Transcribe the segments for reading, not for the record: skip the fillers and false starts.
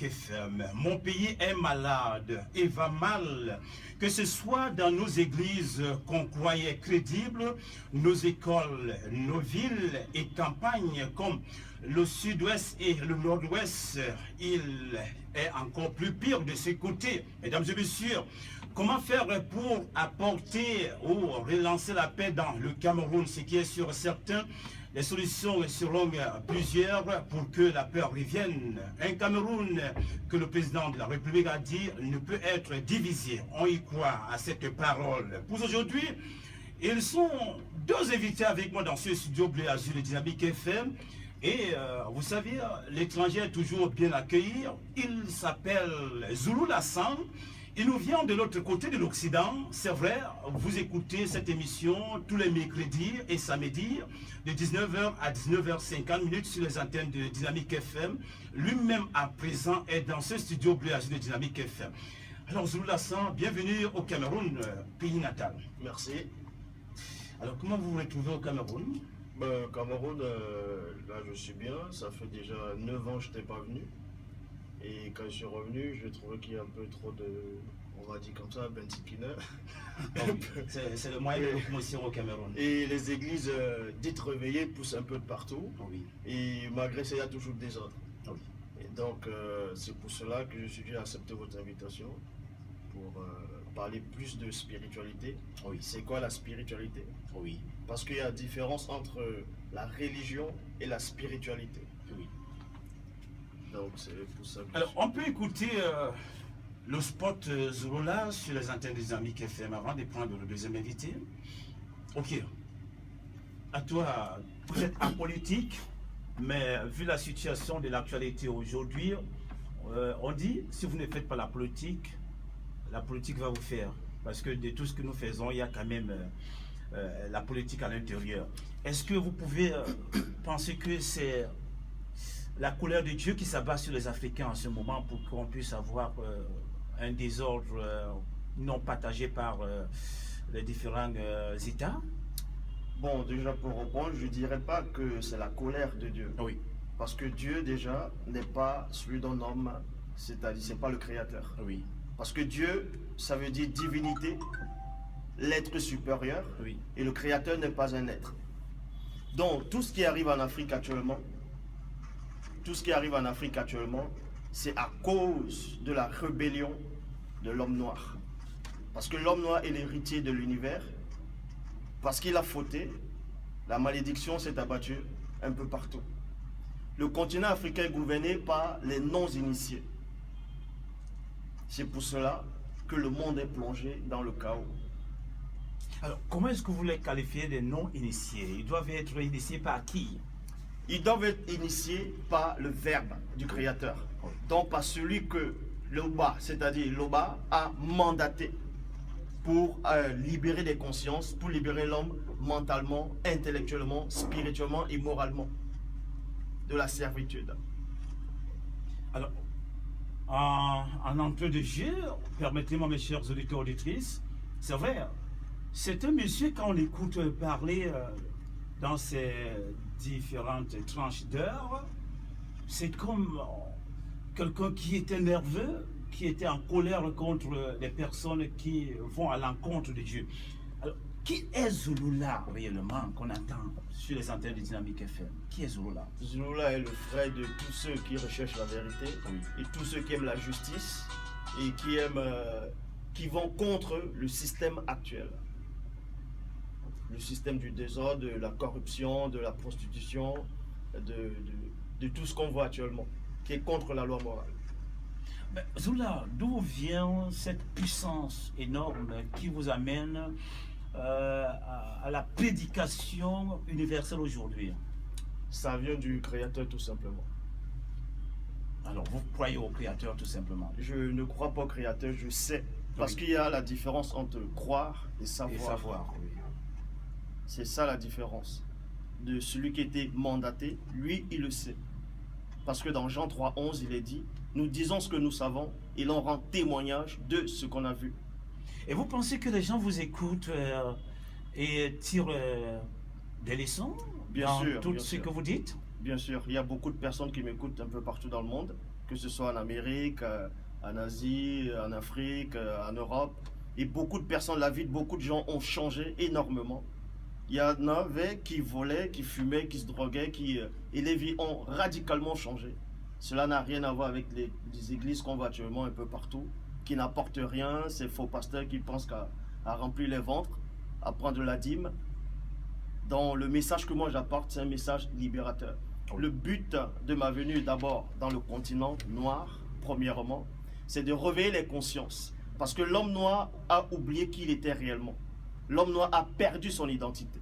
Dynamique FM. Mon pays est malade et va mal. Que ce soit dans nos églises qu'on croyait crédibles, nos écoles, nos villes et campagnes comme le sud-ouest et le nord-ouest, il est encore plus pire de ce côté. Mesdames et messieurs, comment faire pour apporter ou relancer la paix dans le Cameroun, ce qui est sûr certain? Les solutions seront plusieurs pour que la paix revienne. Un Cameroun que le président de la République a dit ne peut être divisé. On y croit à cette parole. Pour aujourd'hui, ils sont deux invités avec moi dans ce studio Bleu Azur de Dynamique FM. Et vous savez, l'étranger est toujours bien accueilli. Il s'appelle Zoulou Lassan. Il nous vient de l'autre côté de l'Occident. C'est vrai, vous écoutez cette émission tous les mercredis et samedis de 19h à 19h50 sur les antennes de Dynamique FM. Lui-même à présent est dans ce studio Bleu Azur de Dynamique FM. Alors Zoulou Lassan, bienvenue au Cameroun, pays natal. Merci. Alors comment vous vous retrouvez au Cameroun? Cameroun, là je suis bien. Ça fait déjà 9 ans que je n'étais pas venu. Et quand je suis revenu, je trouvais qu'il y a un peu trop de, on va dire comme ça, bentikina. C'est le moyen de locomotion au Cameroun. Et les églises dites réveillées poussent un peu de partout. Oui. Et malgré ça, il y a toujours des désordre. Oui. Et donc, c'est pour cela que je suis venu accepter votre invitation pour parler plus de spiritualité. Oui. C'est quoi la spiritualité? Oui. Parce qu'il y a différence entre la religion et la spiritualité. Oui. Donc c'est pour ça que Alors, on peut écouter le spot Zorola sur les antennes des Dynamique FM avant de prendre le deuxième invité. Ok. À toi, vous êtes apolitique, mais vu la situation de l'actualité aujourd'hui, on dit, si vous ne faites pas la politique va vous faire. Parce que de tout ce que nous faisons, il y a quand même la politique à l'intérieur. Est-ce que vous pouvez penser que c'est la colère de Dieu qui s'abat sur les Africains en ce moment pour qu'on puisse avoir un désordre non partagé par les différents États? bon, déjà pour répondre, je ne dirais pas que c'est la colère de Dieu. Oui. Parce que Dieu déjà n'est pas celui d'un homme, c'est-à-dire c'est pas le créateur. Oui. Parce que Dieu, ça veut dire divinité, l'être supérieur, Oui. et le créateur n'est pas un être. Donc tout ce qui arrive en Afrique actuellement, c'est à cause de la rébellion de l'homme noir. Parce que l'homme noir est l'héritier de l'univers. Parce qu'il a fauté, la malédiction s'est abattue un peu partout. Le continent africain est gouverné par les non-initiés. C'est pour cela que le monde est plongé dans le chaos. Alors, comment est-ce que vous les qualifiez des non-initiés? Ils doivent être initiés par qui? Ils doivent être initiés par le verbe du Créateur. Donc par celui que l'Oba, c'est-à-dire l'Oba, a mandaté pour libérer des consciences, pour libérer l'homme mentalement, intellectuellement, spirituellement et moralement de la servitude. Alors, en entrée de jeu, permettez-moi mes chers auditeurs et auditrices, c'est vrai, c'est un monsieur quand on l'écoute parler dans ces différentes tranches d'heures, c'est comme quelqu'un qui était nerveux, qui était en colère contre les personnes qui vont à l'encontre de Dieu. Alors, qui est Zouloula réellement qu'on entend sur les antennes de Dynamique FM? Qui est Zouloula? Zouloula est le frère de tous ceux qui recherchent la vérité, Oui. et tous ceux qui aiment la justice et qui aiment, qui vont contre le système actuel. Le système du désordre, de la corruption, de la prostitution, de tout ce qu'on voit actuellement, qui est contre la loi morale. Mais Zoula, d'où vient cette puissance énorme qui vous amène à la prédication universelle aujourd'hui? Ça vient du Créateur tout simplement. Alors, vous croyez au Créateur tout simplement? Je ne crois pas au Créateur, je sais. Parce qu'il y a la différence entre croire et savoir. Et savoir, oui. C'est ça la différence. De celui qui était mandaté, lui, il le sait. Parce que dans Jean 3,11, il est dit, nous disons ce que nous savons, et l'on rend témoignage de ce qu'on a vu. Et vous pensez que les gens vous écoutent et tirent des leçons Bien dans sûr, tout bien ce sûr. que vous dites? Bien sûr, il y a beaucoup de personnes qui m'écoutent un peu partout dans le monde que ce soit en Amérique, en Asie, en Afrique, en Europe. Et beaucoup de personnes, la vie de beaucoup de gens ont changé énormément. Il y en avait qui volaient, qui fumaient, qui se droguaient, et les vies ont radicalement changé. Cela n'a rien à voir avec les églises qu'on voit actuellement un peu partout, qui n'apportent rien, ces faux pasteurs qui pensent qu'à remplir les ventres, à prendre de la dîme. Donc le message que moi j'apporte, c'est un message libérateur. Le but de ma venue d'abord dans le continent noir, premièrement, c'est de réveiller les consciences. Parce que l'homme noir a oublié qui il était réellement. L'homme noir a perdu son identité.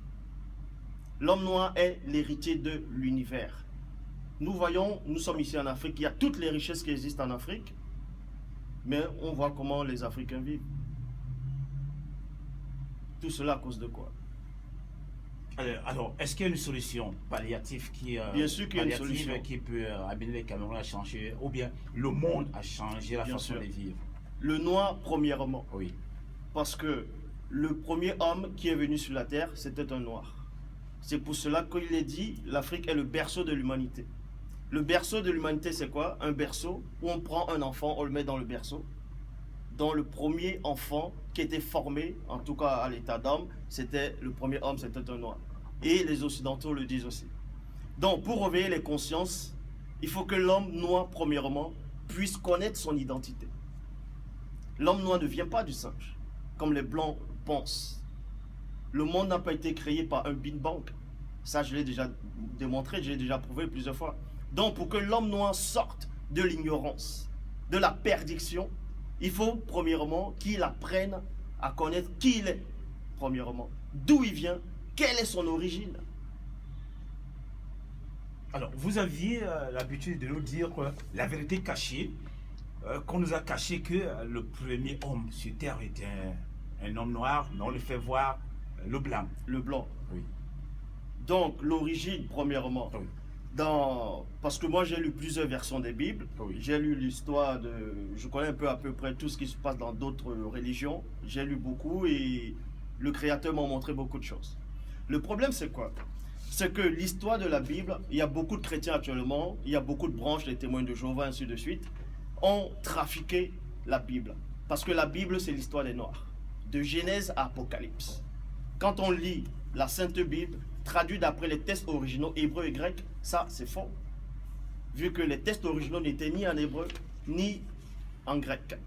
L'homme noir est l'héritier de l'univers. Nous voyons, nous sommes ici en Afrique, il y a toutes les richesses qui existent en Afrique, mais on voit comment les Africains vivent. Tout cela à cause de quoi? Alors, est-ce qu'il y a une solution palliative Bien sûr qu'il y a une solution qui peut amener les Camerounais à changer, ou bien le monde à changer la Bien façon sûr. de vivre? Le noir, premièrement. Oui. Parce que le premier homme qui est venu sur la terre, c'était un noir. C'est pour cela qu'il est dit, l'Afrique est le berceau de l'humanité. Le berceau de l'humanité, c'est quoi? Un berceau où on prend un enfant, on le met dans le berceau. Dans le premier enfant qui était formé, en tout cas à l'état d'homme, c'était le premier homme, c'était un noir. Et les Occidentaux le disent aussi. Donc, pour réveiller les consciences, il faut que l'homme noir, premièrement, puisse connaître son identité. L'homme noir ne vient pas du singe, comme les blancs pensent. Le monde n'a pas été créé par un Big Bang. Ça, je l'ai déjà démontré, je l'ai déjà prouvé plusieurs fois. Donc, pour que l'homme noir sorte de l'ignorance, de la perdition, il faut, premièrement, qu'il apprenne à connaître qui il est, premièrement. D'où il vient, quelle est son origine. Alors, vous aviez l'habitude de nous dire que la vérité cachée, qu'on nous a caché que le premier homme sur Terre était un homme noir, mais on le fait voir le blanc. Le blanc. Oui. Donc, l'origine, premièrement. Oui. Parce que moi, j'ai lu plusieurs versions des Bibles. Oui. J'ai lu l'histoire de... Je connais un peu à peu près tout ce qui se passe dans d'autres religions. J'ai lu beaucoup et le Créateur m'a montré beaucoup de choses. Le problème, c'est quoi? C'est que l'histoire de la Bible, il y a beaucoup de chrétiens actuellement, il y a beaucoup de branches, les témoins de Jéhovah, ainsi de suite, ont trafiqué la Bible. Parce que la Bible, c'est l'histoire des Noirs. De Genèse à Apocalypse. Quand on lit la Sainte Bible, traduit d'après les textes originaux hébreux et grecs, ça c'est faux. Vu que les textes originaux n'étaient ni en hébreu ni en grec.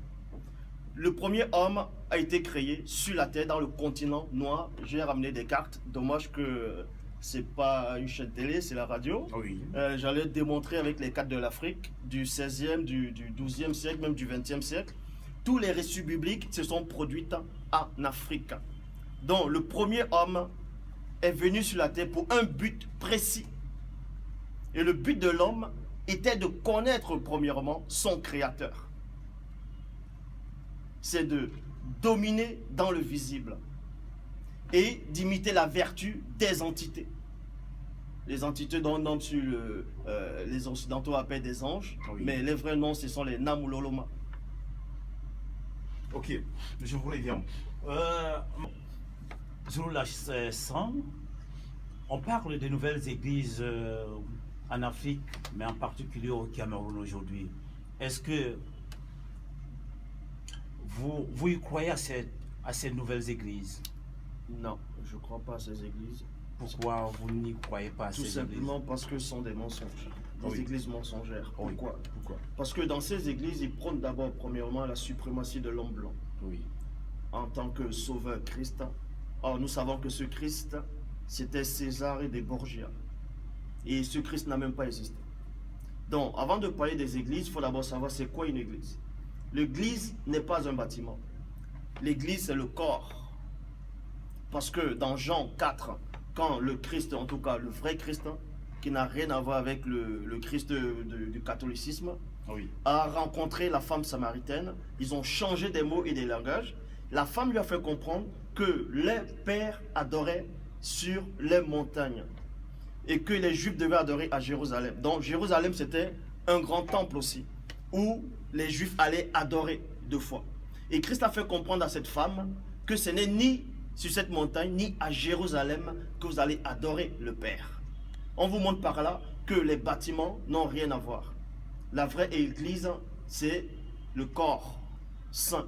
Le premier homme a été créé sur la terre dans le continent noir. J'ai ramené des cartes. Dommage que c'est pas une chaîne télé, c'est la radio. Oui. J'allais démontrer avec les cartes de l'Afrique du 16e, du 12e siècle, même du 20e siècle. Tous les récits bibliques se sont produits en Afrique. Donc le premier homme est venu sur la terre pour un but précis. Et le but de l'homme était de connaître premièrement son créateur. C'est de dominer dans le visible et d'imiter la vertu des entités. Les entités dont nom sur les occidentaux appellent des anges, Oui. mais les vrais noms ce sont les Namuloloma. Ok, je vous reviens. Zulu 100, on parle de nouvelles églises en Afrique, mais en particulier au Cameroun aujourd'hui. Est-ce que vous y croyez à ces nouvelles églises? Non, je ne crois pas à ces églises. Pourquoi vous n'y croyez pas à Tout ces églises? simplement parce que ce sont des mensonges. Des Oui. églises mensongères. Oui. Pourquoi? Pourquoi? Parce que dans ces églises, ils prônent d'abord, premièrement, la suprématie de l'homme blanc Oui. en tant que sauveur Christ. Or, nous savons que ce Christ, c'était César et des Borgia. Et ce Christ n'a même pas existé. Donc, avant de parler des églises, il faut d'abord savoir c'est quoi une église. L'église n'est pas un bâtiment. L'église, c'est le corps. Parce que dans Jean 4, quand le Christ, en tout cas le vrai Christ, qui n'a rien à voir avec le Christ du catholicisme, Oui. a rencontré la femme samaritaine, ils ont changé des mots et des langages. La femme lui a fait comprendre que les pères adoraient sur les montagnes et que les Juifs devaient adorer à Jérusalem. Donc Jérusalem, c'était un grand temple aussi, où les Juifs allaient adorer 2 fois. Et Christ a fait comprendre à cette femme que ce n'est ni sur cette montagne, ni à Jérusalem que vous allez adorer le Père. On vous montre par là que les bâtiments n'ont rien à voir. La vraie église, c'est le corps saint,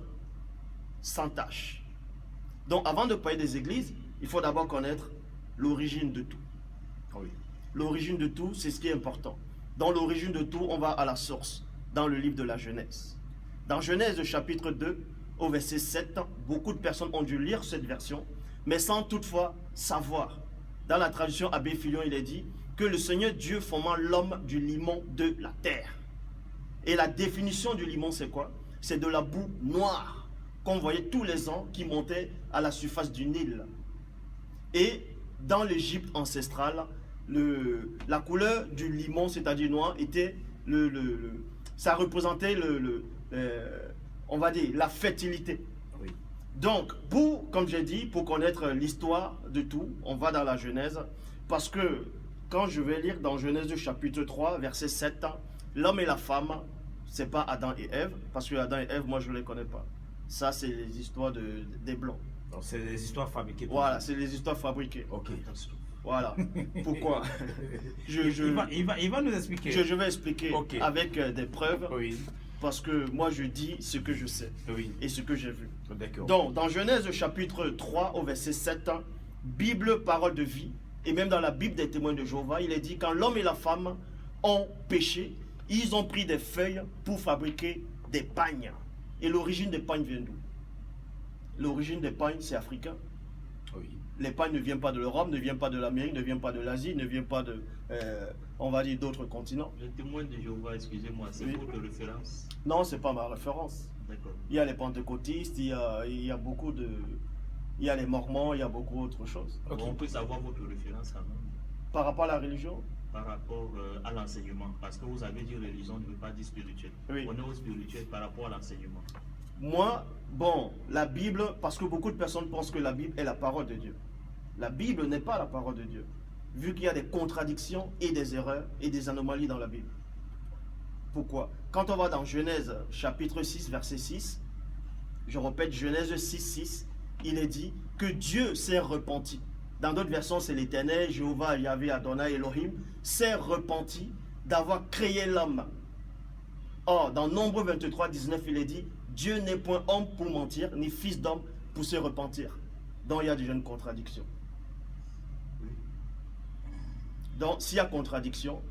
sans tache. Donc avant de parler des églises, il faut d'abord connaître l'origine de tout. Oui. L'origine de tout, c'est ce qui est important. Dans l'origine de tout, on va à la source, dans le livre de la Genèse. Dans Genèse chapitre 2, au verset 7, beaucoup de personnes ont dû lire cette version, mais sans toutefois savoir. Dans la traduction Abbé Filion, il est dit que le Seigneur Dieu forma l'homme du limon de la terre. Et la définition du limon, c'est quoi? C'est de la boue noire qu'on voyait tous les ans qui montait à la surface du Nil. Et dans l'Égypte ancestrale, la couleur du limon, c'est-à-dire noir, était ça représentait on va dire la fertilité. Oui. Donc, comme j'ai dit, pour connaître l'histoire de tout, on va dans la Genèse, parce que quand je vais lire dans Genèse chapitre 3, verset 7, l'homme et la femme, c'est pas Adam et Ève, parce que Adam et Ève, moi je ne les connais pas. Ça, c'est les histoires des Blancs. Donc, c'est des histoires fabriquées. Voilà, c'est les histoires fabriquées. Ok. Voilà. Pourquoi? Il va nous expliquer. Je vais expliquer Ok. avec des preuves, Oui. parce que moi je dis ce que je sais Oui. et ce que j'ai vu. D'accord. Donc, dans Genèse chapitre 3 au verset 7, Bible, parole de vie, et même dans la Bible des témoins de Jéhovah, il est dit, quand l'homme et la femme ont péché, ils ont pris des feuilles pour fabriquer des pagnes. Et l'origine des pagnes vient d'où? L'origine des pagnes, c'est africain. Oui. Les pagnes ne viennent pas de l'Europe, ne viennent pas de l'Amérique, ne viennent pas de l'Asie, ne viennent pas de, on va dire, d'autres continents. Le témoin de Jéhovah, excusez-moi, c'est Oui. votre référence? Non, c'est pas ma référence. D'accord. Il y a les pentecôtistes, il y a beaucoup de... Il y a les mormons, il y a beaucoup d'autres choses. Ok. On peut savoir votre référence quand même Par rapport à la religion, par rapport à l'enseignement. Parce que vous avez dit religion, ne veut pas dire spirituel. Oui. On est au spirituel par rapport à l'enseignement. moi, bon, la Bible, parce que beaucoup de personnes pensent que la Bible est la parole de Dieu. La Bible n'est pas la parole de Dieu, vu qu'il y a des contradictions et des erreurs et des anomalies dans la Bible. Pourquoi? Quand on va dans Genèse chapitre 6, verset 6, je répète, Genèse 6, 6, il est dit que Dieu s'est repenti. Dans d'autres versions, c'est l'Éternel, Jéhovah, Yahvé, Adonai, Elohim, s'est repenti d'avoir créé l'homme. Or, dans Nombre 23, 19, il est dit, Dieu n'est point homme pour mentir, ni fils d'homme pour se repentir. Donc, il y a déjà une contradiction. Donc, s'il y a contradiction,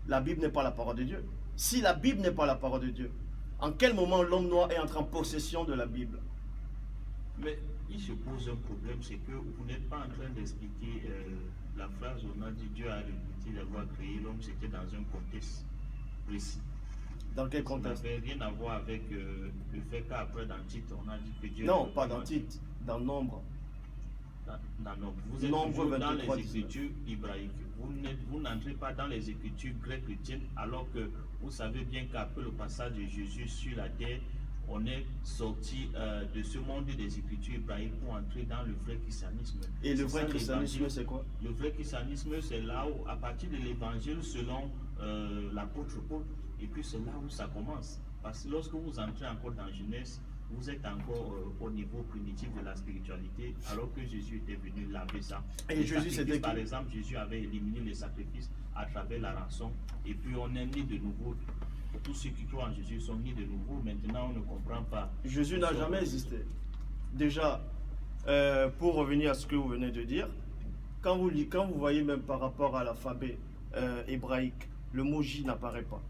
la Bible n'est pas la parole de Dieu. Si la Bible n'est pas la parole de Dieu, en quel moment l'homme noir est entré en possession de la Bible? Mais il se pose un problème, c'est que vous n'êtes pas en train d'expliquer la phrase où on a dit Dieu a répété d'avoir créé l'homme, c'était dans un contexte précis. Dans quel Ça contexte? n'avait rien à voir avec le fait qu'après dans le titre, on a dit que Dieu... Non, pas dans titre, dans Nombre. Dans Nombre. Vous êtes Nombre toujours dans 23, les écritures hébraïques. Vous n'entrez pas dans les écritures grecques chrétiennes, alors que vous savez bien qu'après le passage de Jésus sur la terre, on est sorti de ce monde des écritures hébraïques pour entrer dans le vrai christianisme. Et le C'est vrai ça, christianisme, l'évangile. c'est quoi? Le vrai christianisme, c'est là où, à partir de l'évangile, selon l'apôtre Paul, et puis c'est là où ça commence. Parce que lorsque vous entrez encore dans Genèse, vous êtes encore au niveau primitif de la spiritualité, alors que Jésus était venu laver ça. Et Les Jésus, sacrifices, c'était qui? par exemple, Jésus avait éliminé les sacrifices à travers la rançon, et puis on est né de nouveau. Tous ceux qui croient en Jésus sont nés de nouveau. Maintenant, on ne comprend pas. Jésus n'a jamais existé. Déjà, pour revenir à ce que vous venez de dire, quand vous voyez même par rapport à l'alphabet hébraïque, le mot J n'apparaît pas.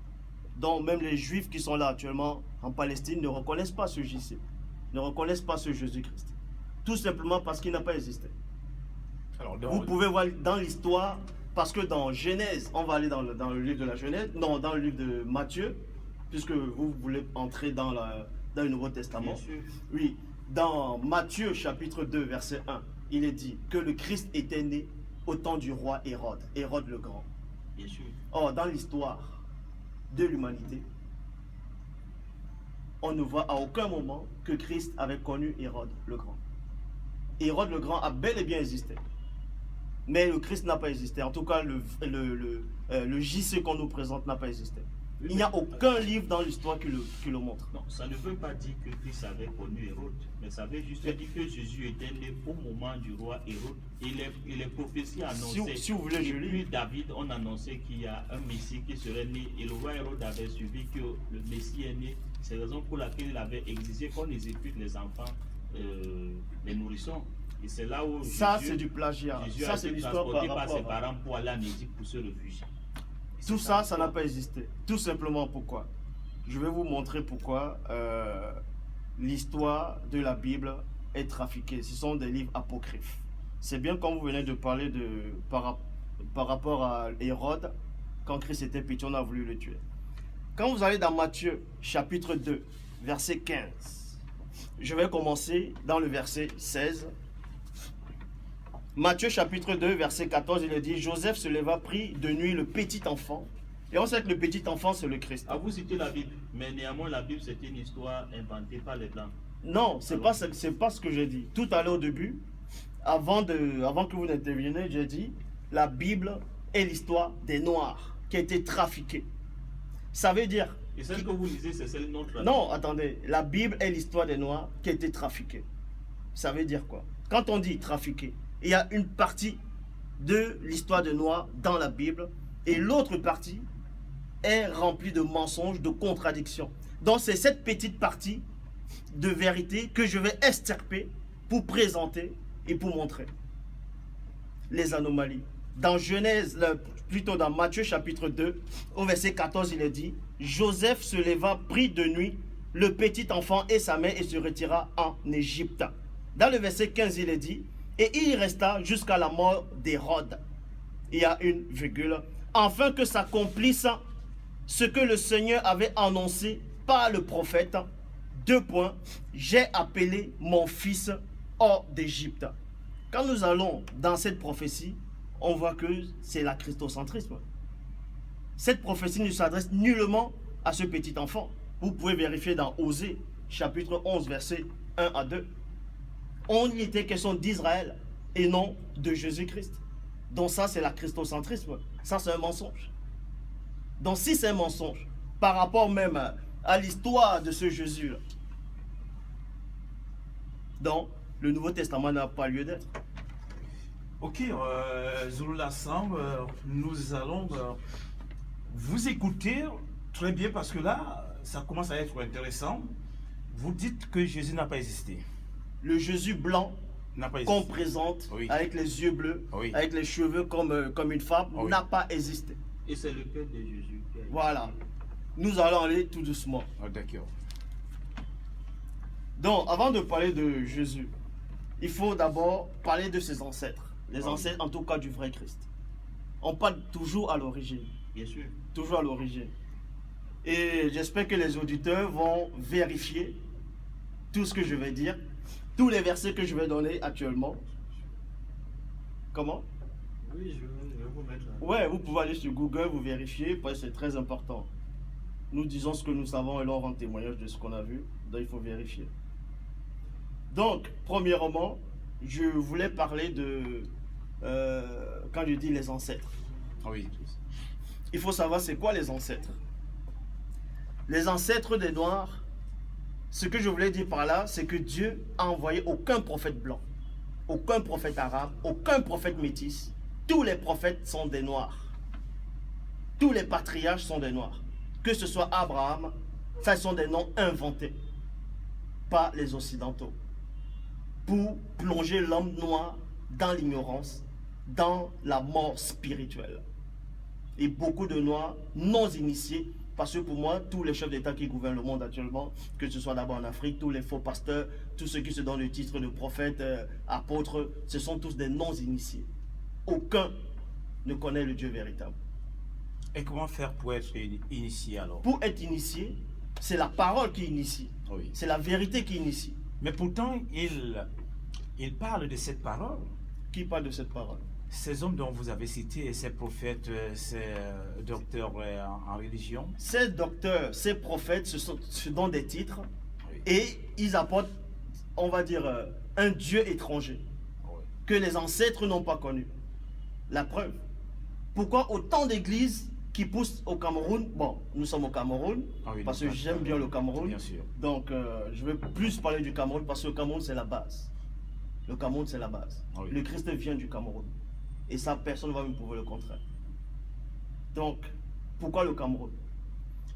Donc même les Juifs qui sont là actuellement en Palestine ne reconnaissent pas ce J-C, ne reconnaissent pas ce Jésus-Christ. Tout simplement parce qu'il n'a pas existé. Alors, Vous pouvez voir dans l'histoire, parce que dans Genèse, on va aller dans le livre de la Genèse, non, dans le livre de Matthieu, puisque vous voulez entrer dans le Nouveau Testament. Bien sûr. Oui, dans Matthieu chapitre 2, verset 1, il est dit que le Christ était né au temps du roi Hérode, Hérode le Grand. Bien sûr. Or, dans l'histoire de l'humanité, on ne voit à aucun moment que Christ avait connu Hérode le Grand. Hérode le Grand a bel et bien existé. Mais le Christ n'a pas existé. En tout cas, le JC qu'on nous présente n'a pas existé. Il n'y a aucun livre dans l'histoire qui le montre. Non, ça ne veut pas dire que Christ avait connu Hérode, mais ça veut juste dire que Jésus était né au moment du roi Hérode. Et les prophéties annonçaient. Si vous voulez, je depuis lis. David, on annonçait qu'il y a un Messie qui serait né. Et le roi Hérode avait suivi que le Messie est né. C'est la raison pour laquelle il avait exigé qu'on exécute les enfants, les nourrissons. Et c'est là où Ça, Jésus, c'est du plagiat. Jésus Ça, a c'est été l'histoire par transporté par ses rapport à... parents pour aller en Égypte pour se réfugier. Et Tout c'est ça, ça n'a pas existé. Tout simplement pourquoi. Je vais vous montrer pourquoi l'histoire de la Bible est trafiquée. Ce sont des livres apocryphes. C'est bien quand vous venez de parler par rapport à Hérode, quand Christ était petit, on a voulu le tuer. Quand vous allez dans Matthieu, chapitre 2, verset 15, je vais commencer dans le verset 16. Matthieu chapitre 2, verset 14, il est dit, Joseph se leva, prit de nuit le petit enfant. Et on sait que le petit enfant, c'est le Christ. Ah, vous citez la Bible, mais néanmoins la Bible c'est une histoire inventée par les Blancs. Non, c'est pas ce que j'ai dit. Tout à l'heure au début, avant que vous n'interveniez, j'ai dit, la Bible est l'histoire des Noirs qui a été trafiquée. Ça veut dire... Et celle que vous lisez, c'est celle nôtre. Non, attendez. La Bible est l'histoire des Noirs qui a été trafiquée. Ça veut dire quoi? Quand on dit trafiquer, il y a une partie de l'histoire des Noirs dans la Bible et l'autre partie est remplie de mensonges, de contradictions. Donc c'est cette petite partie de vérité que je vais extirper pour présenter et pour montrer les anomalies. Dans Genèse, plutôt dans Matthieu chapitre 2, au verset 14, il est dit, Joseph se leva, prit de nuit le petit enfant et sa mère et se retira en Égypte. Dans le verset 15, il est dit, et il y resta jusqu'à la mort d'Hérode. Il y a une virgule. Afin que s'accomplisse ce que le Seigneur avait annoncé par le prophète. 2 points. J'ai appelé mon fils hors d'Égypte. Quand nous allons dans cette prophétie, on voit que c'est la christocentrisme. Cette prophétie ne s'adresse nullement à ce petit enfant. Vous pouvez vérifier dans Osée, chapitre 11, versets 1 à 2. On y était question d'Israël et non de Jésus-Christ. Donc ça, c'est la christocentrisme. Ça, c'est un mensonge. Donc si c'est un mensonge, par rapport même à l'histoire de ce Jésus-là, donc le Nouveau Testament n'a pas lieu d'être. Ok, Zulu Sam, nous allons vous écouter très bien parce que là, ça commence à être intéressant. Vous dites que Jésus n'a pas existé. Le Jésus blanc N'a pas qu'on existé. présente Oui. avec les yeux bleus, Oui. avec les cheveux comme une femme, Oui. n'a pas existé. Et c'est le cœur de Jésus. Qui a été- Voilà. Nous allons aller tout doucement. Ah, d'accord. Donc, avant de parler de Jésus, il faut d'abord parler de ses ancêtres. Les Ah oui. ancêtres, en tout cas, du vrai Christ. On parle toujours à l'origine. Bien sûr. Toujours à l'origine. Et j'espère que les auditeurs vont vérifier tout ce que je vais dire, tous les versets que je vais donner actuellement. Comment? Oui, je vais vous mettre. Ouais, vous pouvez aller sur Google, vous vérifier, parce que c'est très important. Nous disons ce que nous savons et l'on rend témoignage de ce qu'on a vu, donc il faut vérifier. Donc, premièrement, je voulais parler de, quand je dis les ancêtres. Ah oui. Il faut savoir c'est quoi les ancêtres. Les ancêtres des Noirs, ce que je voulais dire par là, c'est que Dieu a envoyé aucun prophète blanc, aucun prophète arabe, aucun prophète métis. Tous les prophètes sont des Noirs. Tous les patriarches sont des Noirs. Que ce soit Abraham, ça sont des noms inventés par les Occidentaux pour plonger l'homme noir dans l'ignorance, dans la mort spirituelle. Et beaucoup de Noirs non initiés, parce que pour moi, tous les chefs d'État qui gouvernent le monde actuellement, que ce soit d'abord en Afrique, tous les faux pasteurs, tous ceux qui se donnent le titre de prophète, apôtre, ce sont tous des non initiés. Aucun ne connaît le Dieu véritable. Et comment faire pour être initié alors? Pour être initié, c'est la parole qui initie. Oui. C'est la vérité qui initie. Mais pourtant, il parle de cette parole. Qui parle de cette parole? Ces hommes dont vous avez cité, ces prophètes, ces docteurs en religion. Ces docteurs, ces prophètes, ce donnent des titres Oui. et ils apportent, on va dire, un Dieu étranger Oui. que les ancêtres n'ont pas connu. La preuve. Pourquoi autant d'églises qui pousse au Cameroun. Bon, nous sommes au Cameroun, Ah oui, parce donc, que j'aime bien le Cameroun. Bien sûr. Donc, je vais plus parler du Cameroun parce que le Cameroun, c'est la base. Le Cameroun, c'est la base. Ah oui. Le Christ vient du Cameroun. Et ça, personne ne va me prouver le contraire. Donc, pourquoi le Cameroun?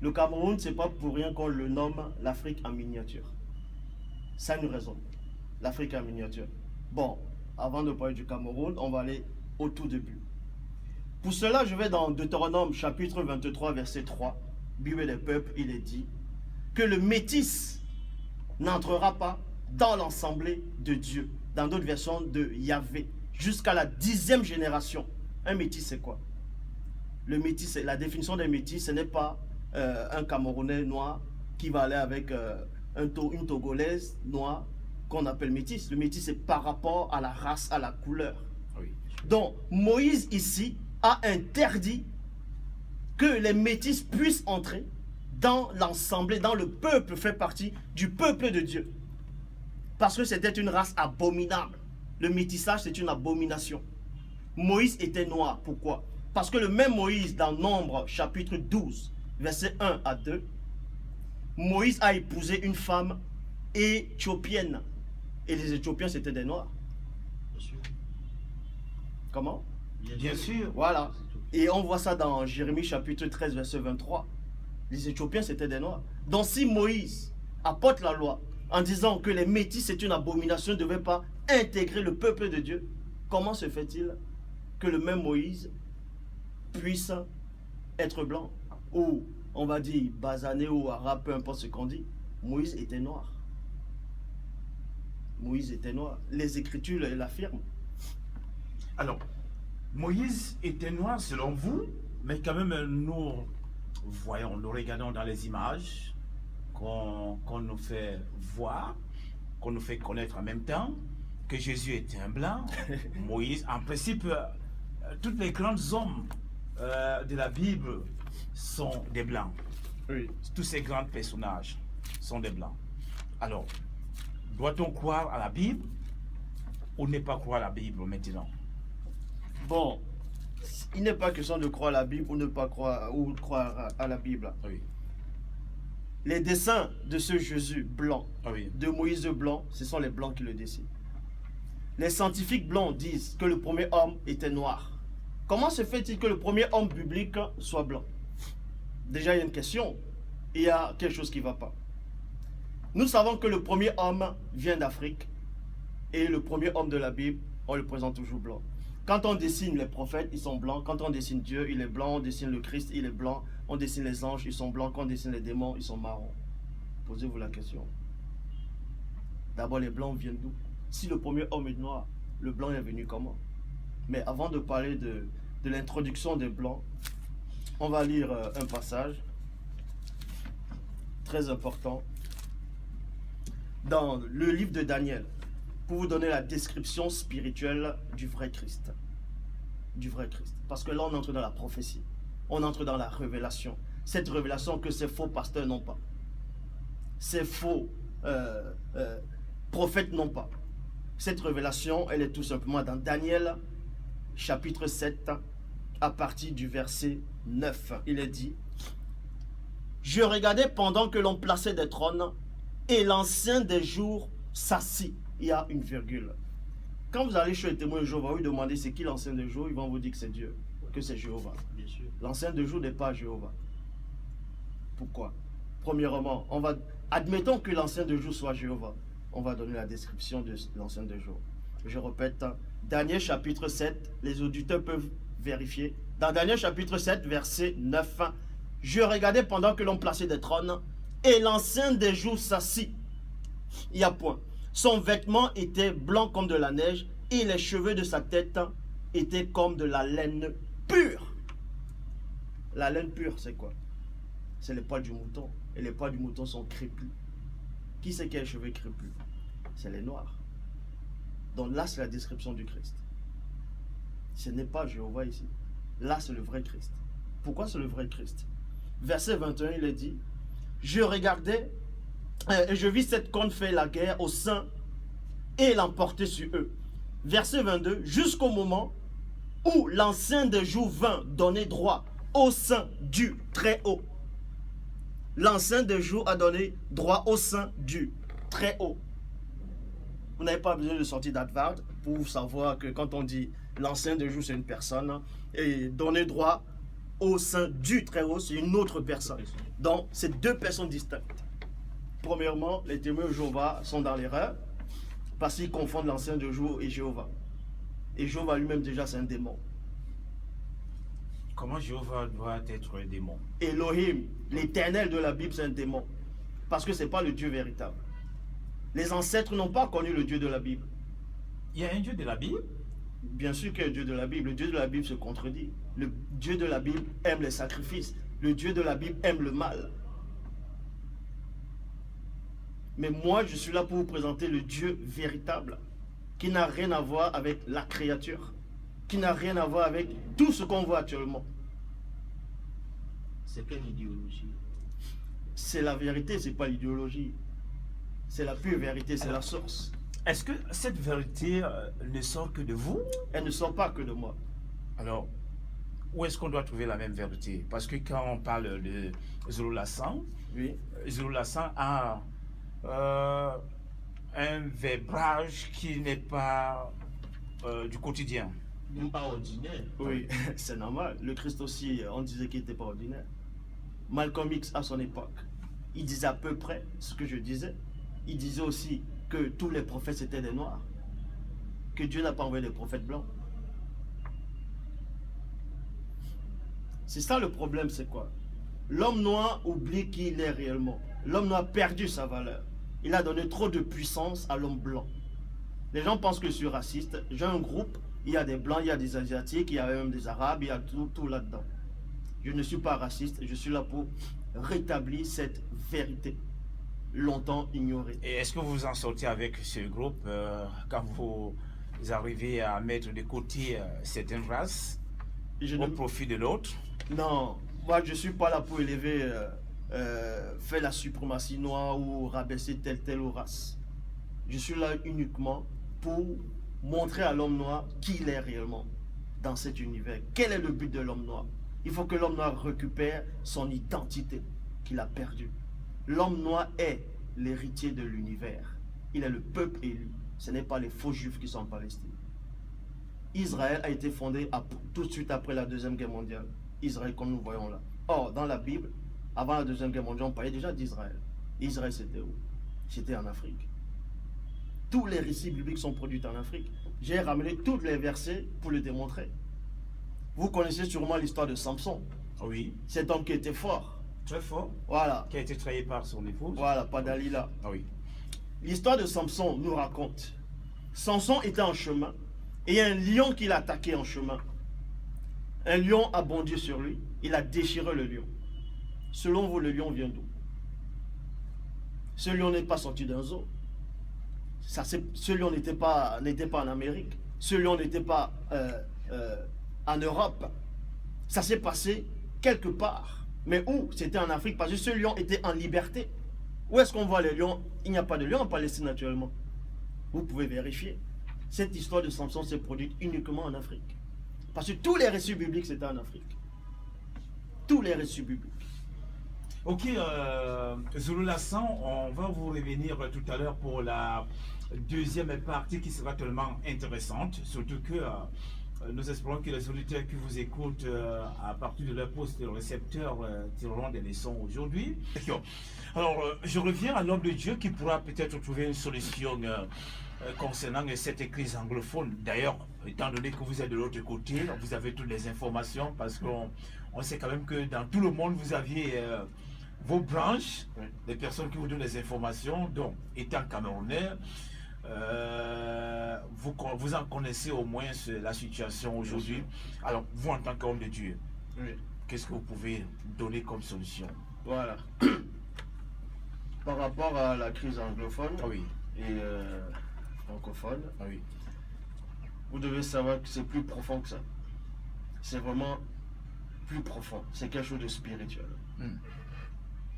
Le Cameroun, c'est pas pour rien qu'on le nomme l'Afrique en miniature. Ça a une raison. L'Afrique en miniature. Bon, avant de parler du Cameroun, on va aller au tout début. Pour cela, je vais dans Deutéronome chapitre 23, verset 3. Bible des peuples, il est dit que le métis n'entrera pas dans l'assemblée de Dieu. Dans d'autres versions de Yahvé, jusqu'à la 10e génération. Un métis, c'est quoi? Le métis, la définition des métis, ce n'est pas un Camerounais noir qui va aller avec une Togolaise noire qu'on appelle métis. Le métis, c'est par rapport à la race, à la couleur. Oui. Donc, Moïse ici a interdit que les métis puissent entrer dans l'assemblée, dans le peuple, fait partie du peuple de Dieu. Parce que c'était une race abominable. Le métissage, c'est une abomination. Moïse était noir. Pourquoi? Parce que le même Moïse, dans Nombre, chapitre 12, versets 1 à 2, Moïse a épousé une femme éthiopienne. Et les Éthiopiens, c'était des noirs. Bien sûr. Comment? Bien sûr. Voilà. Et on voit ça dans Jérémie chapitre 13, verset 23. Les Éthiopiens, c'était des noirs. Donc si Moïse apporte la loi en disant que les métis, c'est une abomination, ne devait pas intégrer le peuple de Dieu, comment se fait-il que le même Moïse puisse être blanc? Ou, on va dire, basané ou arabe, peu importe ce qu'on dit. Moïse était noir. Moïse était noir. Les Écritures l'affirment. Alors, Moïse était noir selon vous, mais quand même nous voyons, nous regardons dans les images qu'on nous fait voir, qu'on nous fait connaître en même temps, que Jésus était un blanc. Moïse, en principe, tous les grands hommes de la Bible sont des blancs. Oui. Tous ces grands personnages sont des blancs. Alors, doit-on croire à la Bible ou ne pas croire à la Bible maintenant? Bon, il n'est pas question de croire à la Bible ou ne pas croire, ou croire à la Bible. Oui. Les dessins de ce Jésus blanc, Ah oui. de Moïse blanc, ce sont les blancs qui le dessinent. Les scientifiques blancs disent que le premier homme était noir. Comment se fait-il que le premier homme biblique soit blanc? Déjà, il y a une question. Il y a quelque chose qui ne va pas. Nous savons que le premier homme vient d'Afrique et le premier homme de la Bible, on le présente toujours blanc. Quand on dessine les prophètes, ils sont blancs. Quand on dessine Dieu, il est blanc. On dessine le Christ, il est blanc. On dessine les anges, ils sont blancs. Quand on dessine les démons, ils sont marrons. Posez-vous la question. D'abord, les blancs viennent d'où? Si le premier homme est noir, le blanc est venu comment? Mais avant de parler de l'introduction des blancs, on va lire un passage très important dans le livre de Daniel, pour vous donner la description spirituelle du vrai Christ. Du vrai Christ. Parce que là, on entre dans la prophétie. On entre dans la révélation. Cette révélation que ces faux pasteurs n'ont pas. Ces faux prophètes n'ont pas. Cette révélation, elle est tout simplement dans Daniel, chapitre 7, à partir du verset 9. Il est dit: je regardais pendant que l'on plaçait des trônes, et l'ancien des jours s'assit. Il y a une virgule. Quand vous allez chez les témoins de Jéhovah, vous demandez c'est qui l'ancien des jours, ils vont vous dire que c'est Dieu, que c'est Jéhovah. Bien sûr. L'ancien des jours n'est pas Jéhovah. Pourquoi? Premièrement, admettons que l'ancien des jours soit Jéhovah. On va donner la description de l'ancien des jours. Je répète, Daniel chapitre 7, les auditeurs peuvent vérifier. Dans Daniel chapitre 7, verset 9, je regardais pendant que l'on plaçait des trônes, et l'ancien des jours s'assit. Il y a point. Son vêtement était blanc comme de la neige, et les cheveux de sa tête étaient comme de la laine pure. La laine pure, c'est quoi? C'est les poils du mouton. Et les poils du mouton sont crépus. Qui c'est qui a les cheveux crépus? C'est les noirs. Donc là, c'est la description du Christ. Ce n'est pas Jéhovah ici. Là, c'est le vrai Christ. Pourquoi c'est le vrai Christ? Verset 21, il est dit: je regardais et je vis cette corne faire la guerre aux saints et l'emporter sur eux. Verset 22, jusqu'au moment où l'ancien des jours vint donner droit au sein du Très-Haut. L'ancien des jours a donné droit au sein du Très-Haut. Vous n'avez pas besoin de sortir d'Harvard pour savoir que quand on dit l'ancien des jours, c'est une personne, et donner droit au sein du Très-Haut, c'est une autre personne. Donc, c'est deux personnes distinctes. Premièrement, les témoins de Jéhovah sont dans l'erreur parce qu'ils confondent l'ancien de jour et Jéhovah. Et Jéhovah lui-même déjà c'est un démon. Comment Jéhovah doit être un démon? Elohim, l'éternel de la Bible, c'est un démon. Parce que ce n'est pas le Dieu véritable. Les ancêtres n'ont pas connu le Dieu de la Bible. Il y a un Dieu de la Bible? Bien sûr qu'il y a un Dieu de la Bible. Le Dieu de la Bible se contredit. Le Dieu de la Bible aime les sacrifices. Le Dieu de la Bible aime le mal. Mais moi, je suis là pour vous présenter le Dieu véritable, qui n'a rien à voir avec la créature, qui n'a rien à voir avec tout ce qu'on voit actuellement. C'est quelle idéologie? C'est la vérité, c'est pas l'idéologie. C'est la pure vérité, c'est la source. Est-ce que cette vérité ne sort que de vous? Elle ne sort pas que de moi. Alors, où est-ce qu'on doit trouver la même vérité? Parce que quand on parle de Zorolassan, Oui. Zorolassan a un verbrage qui n'est pas du quotidien. Même pas ordinaire. Oui, c'est normal. Le Christ aussi, on disait qu'il n'était pas ordinaire. Malcolm X, à son époque, il disait à peu près ce que je disais. Il disait aussi que tous les prophètes étaient des noirs. Que Dieu n'a pas envoyé des prophètes blancs. C'est ça le problème, c'est quoi? L'homme noir oublie qui il est réellement. L'homme noir a perdu sa valeur. Il a donné trop de puissance à l'homme blanc. Les gens pensent que je suis raciste. J'ai un groupe, il y a des blancs, il y a des asiatiques, il y a même des arabes, il y a tout là-dedans. Je ne suis pas raciste, je suis là pour rétablir cette vérité longtemps ignorée. Et est-ce que vous vous en sortez avec ce groupe quand vous arrivez à mettre de côté certaines races au profit de l'autre? Non, moi je ne suis pas là pour élever, faire la suprématie noire ou rabaisser telle race. Je suis là uniquement pour montrer à l'homme noir qui il est réellement dans cet univers. Quel est le but de l'homme noir? Il faut que l'homme noir récupère son identité qu'il a perdue. L'homme noir est l'héritier de l'univers. Il est le peuple élu. Ce n'est pas les faux juifs qui sont en Palestine. Israël a été fondé tout de suite après la Deuxième Guerre mondiale. Israël comme nous voyons là. Or, dans la Bible, avant la Deuxième Guerre mondiale, on parlait déjà d'Israël. Israël, c'était où? C'était en Afrique. Tous les récits bibliques sont produits en Afrique. J'ai ramené tous les versets pour le démontrer. Vous connaissez sûrement l'histoire de Samson. Oui. Cet homme qui était fort. Très fort. Voilà. Qui a été trahi par son épouse. Voilà, pas Dalila. Ah oui. L'histoire de Samson nous raconte. Samson était en chemin et il y a un lion qui l'a attaqué en chemin. Un lion a bondi sur lui. Il a déchiré le lion. Selon vous, le lion vient d'où? Ce lion n'est pas sorti d'un zoo. Ce lion n'était pas en Amérique. Ce lion n'était pas en Europe. Ça s'est passé quelque part. Mais où? C'était en Afrique parce que ce lion était en liberté. Où est-ce qu'on voit les lions? Il n'y a pas de lion en Palestine naturellement. Vous pouvez vérifier. Cette histoire de Samson s'est produite uniquement en Afrique. Parce que tous les récits bibliques, c'était en Afrique. Tous les récits bibliques. Ok, Zorolassan, on va vous revenir tout à l'heure pour la deuxième partie qui sera tellement intéressante, surtout que nous espérons que les auditeurs qui vous écoutent à partir de leur poste de récepteur tireront des leçons aujourd'hui. Alors, je reviens à l'homme de Dieu qui pourra peut-être trouver une solution concernant cette église anglophone. D'ailleurs, étant donné que vous êtes de l'autre côté, vous avez toutes les informations parce qu'on sait quand même que dans tout le monde, vous aviez vos branches, des personnes qui vous donnent des informations. Donc, étant camerounais, vous en connaissez au moins la situation aujourd'hui. Alors, vous en tant qu'homme de Dieu, qu'est-ce que vous pouvez donner comme solution? Voilà. Par rapport à la crise anglophone et francophone, vous devez savoir que c'est plus profond que ça. C'est vraiment plus profond. C'est quelque chose de spirituel.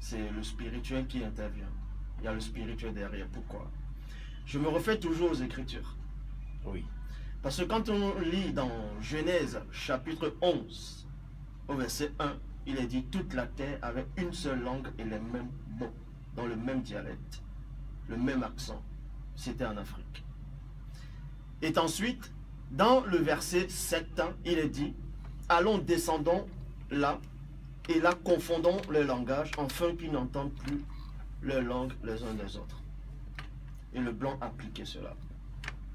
C'est le spirituel qui intervient. Il y a le spirituel derrière. Pourquoi? Je me refais toujours aux Écritures. Oui. Parce que quand on lit dans Genèse chapitre 11, au verset 1, il est dit toute la terre avait une seule langue et les mêmes mots, dans le même dialecte, le même accent. C'était en Afrique. Et ensuite, dans le verset 7, il est dit allons, descendons là, et là confondons les langages, afin qu'ils n'entendent plus leur langue les uns des autres. Et le blanc appliquait cela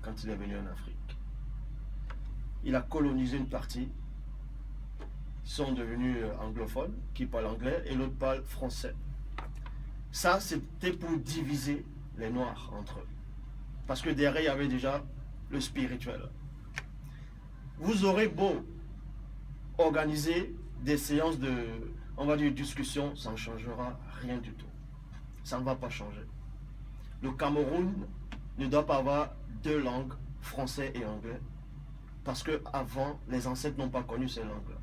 quand il est venu en Afrique. Il a colonisé une partie, ils sont devenus anglophones, qui parlent anglais, et l'autre parle français. Ça, c'était pour diviser les Noirs entre eux. Parce que derrière, il y avait déjà le spirituel. Vous aurez beau organiser des séances de, on va dire, discussion, ça ne changera rien du tout. Ça ne va pas changer. Le Cameroun ne doit pas avoir deux langues, français et anglais, parce que avant, les ancêtres n'ont pas connu ces langues-là.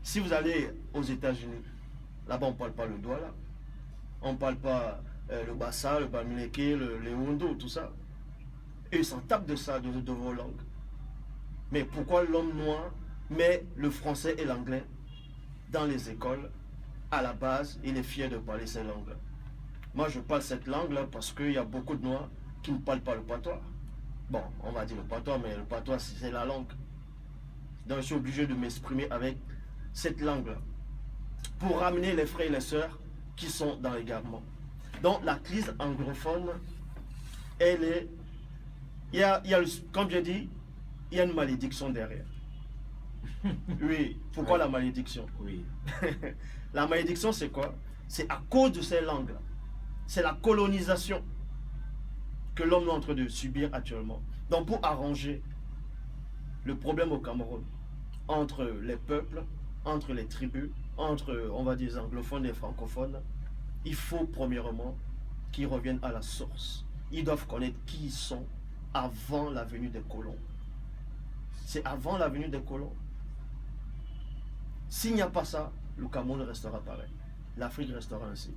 Si vous allez aux États-Unis, là-bas on ne parle pas le douala, on ne parle pas le bassa, le bamileke, le léondo, tout ça. Et ils s'en tapent de ça, de vos langues. Mais pourquoi l'homme noir met le français et l'anglais dans les écoles? À la base, il est fier de parler ces langues-là. Moi, je parle cette langue-là parce qu'il y a beaucoup de noirs qui ne parlent pas le patois. Bon, on va dire le patois, mais le patois, c'est la langue. Donc, je suis obligé de m'exprimer avec cette langue-là pour ramener les frères et les sœurs qui sont dans l'égarement. Donc, la crise anglophone, elle est... comme j'ai dit, il y a une malédiction derrière. Oui, pourquoi la malédiction? Oui. La malédiction, c'est quoi? C'est à cause de ces langues-là. C'est la colonisation que l'homme est en train de subir actuellement. Donc, pour arranger le problème au Cameroun, entre les peuples, entre les tribus, entre, on va dire, les anglophones et les francophones, il faut premièrement qu'ils reviennent à la source. Ils doivent connaître qui ils sont avant la venue des colons. C'est avant la venue des colons. S'il n'y a pas ça, le Cameroun restera pareil. L'Afrique restera ainsi.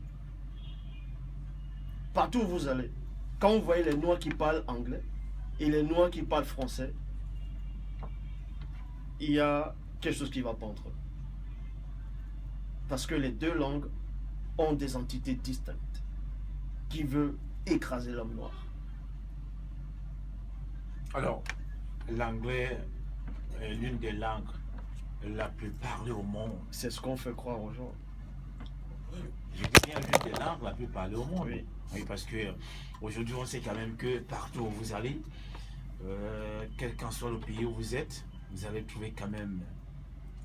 Partout où vous allez, quand vous voyez les Noirs qui parlent anglais et les Noirs qui parlent français, il y a quelque chose qui ne va pas entre eux. Parce que les deux langues ont des entités distinctes qui veulent écraser l'homme noir. Alors, l'anglais est l'une des langues la plus parlée au monde. C'est ce qu'on fait croire aux gens. Je dis bien l'une des langues la plus parlée au monde. Oui. Oui, parce que aujourd'hui, on sait quand même que partout où vous allez, quel qu'en soit le pays où vous êtes, vous allez trouver quand même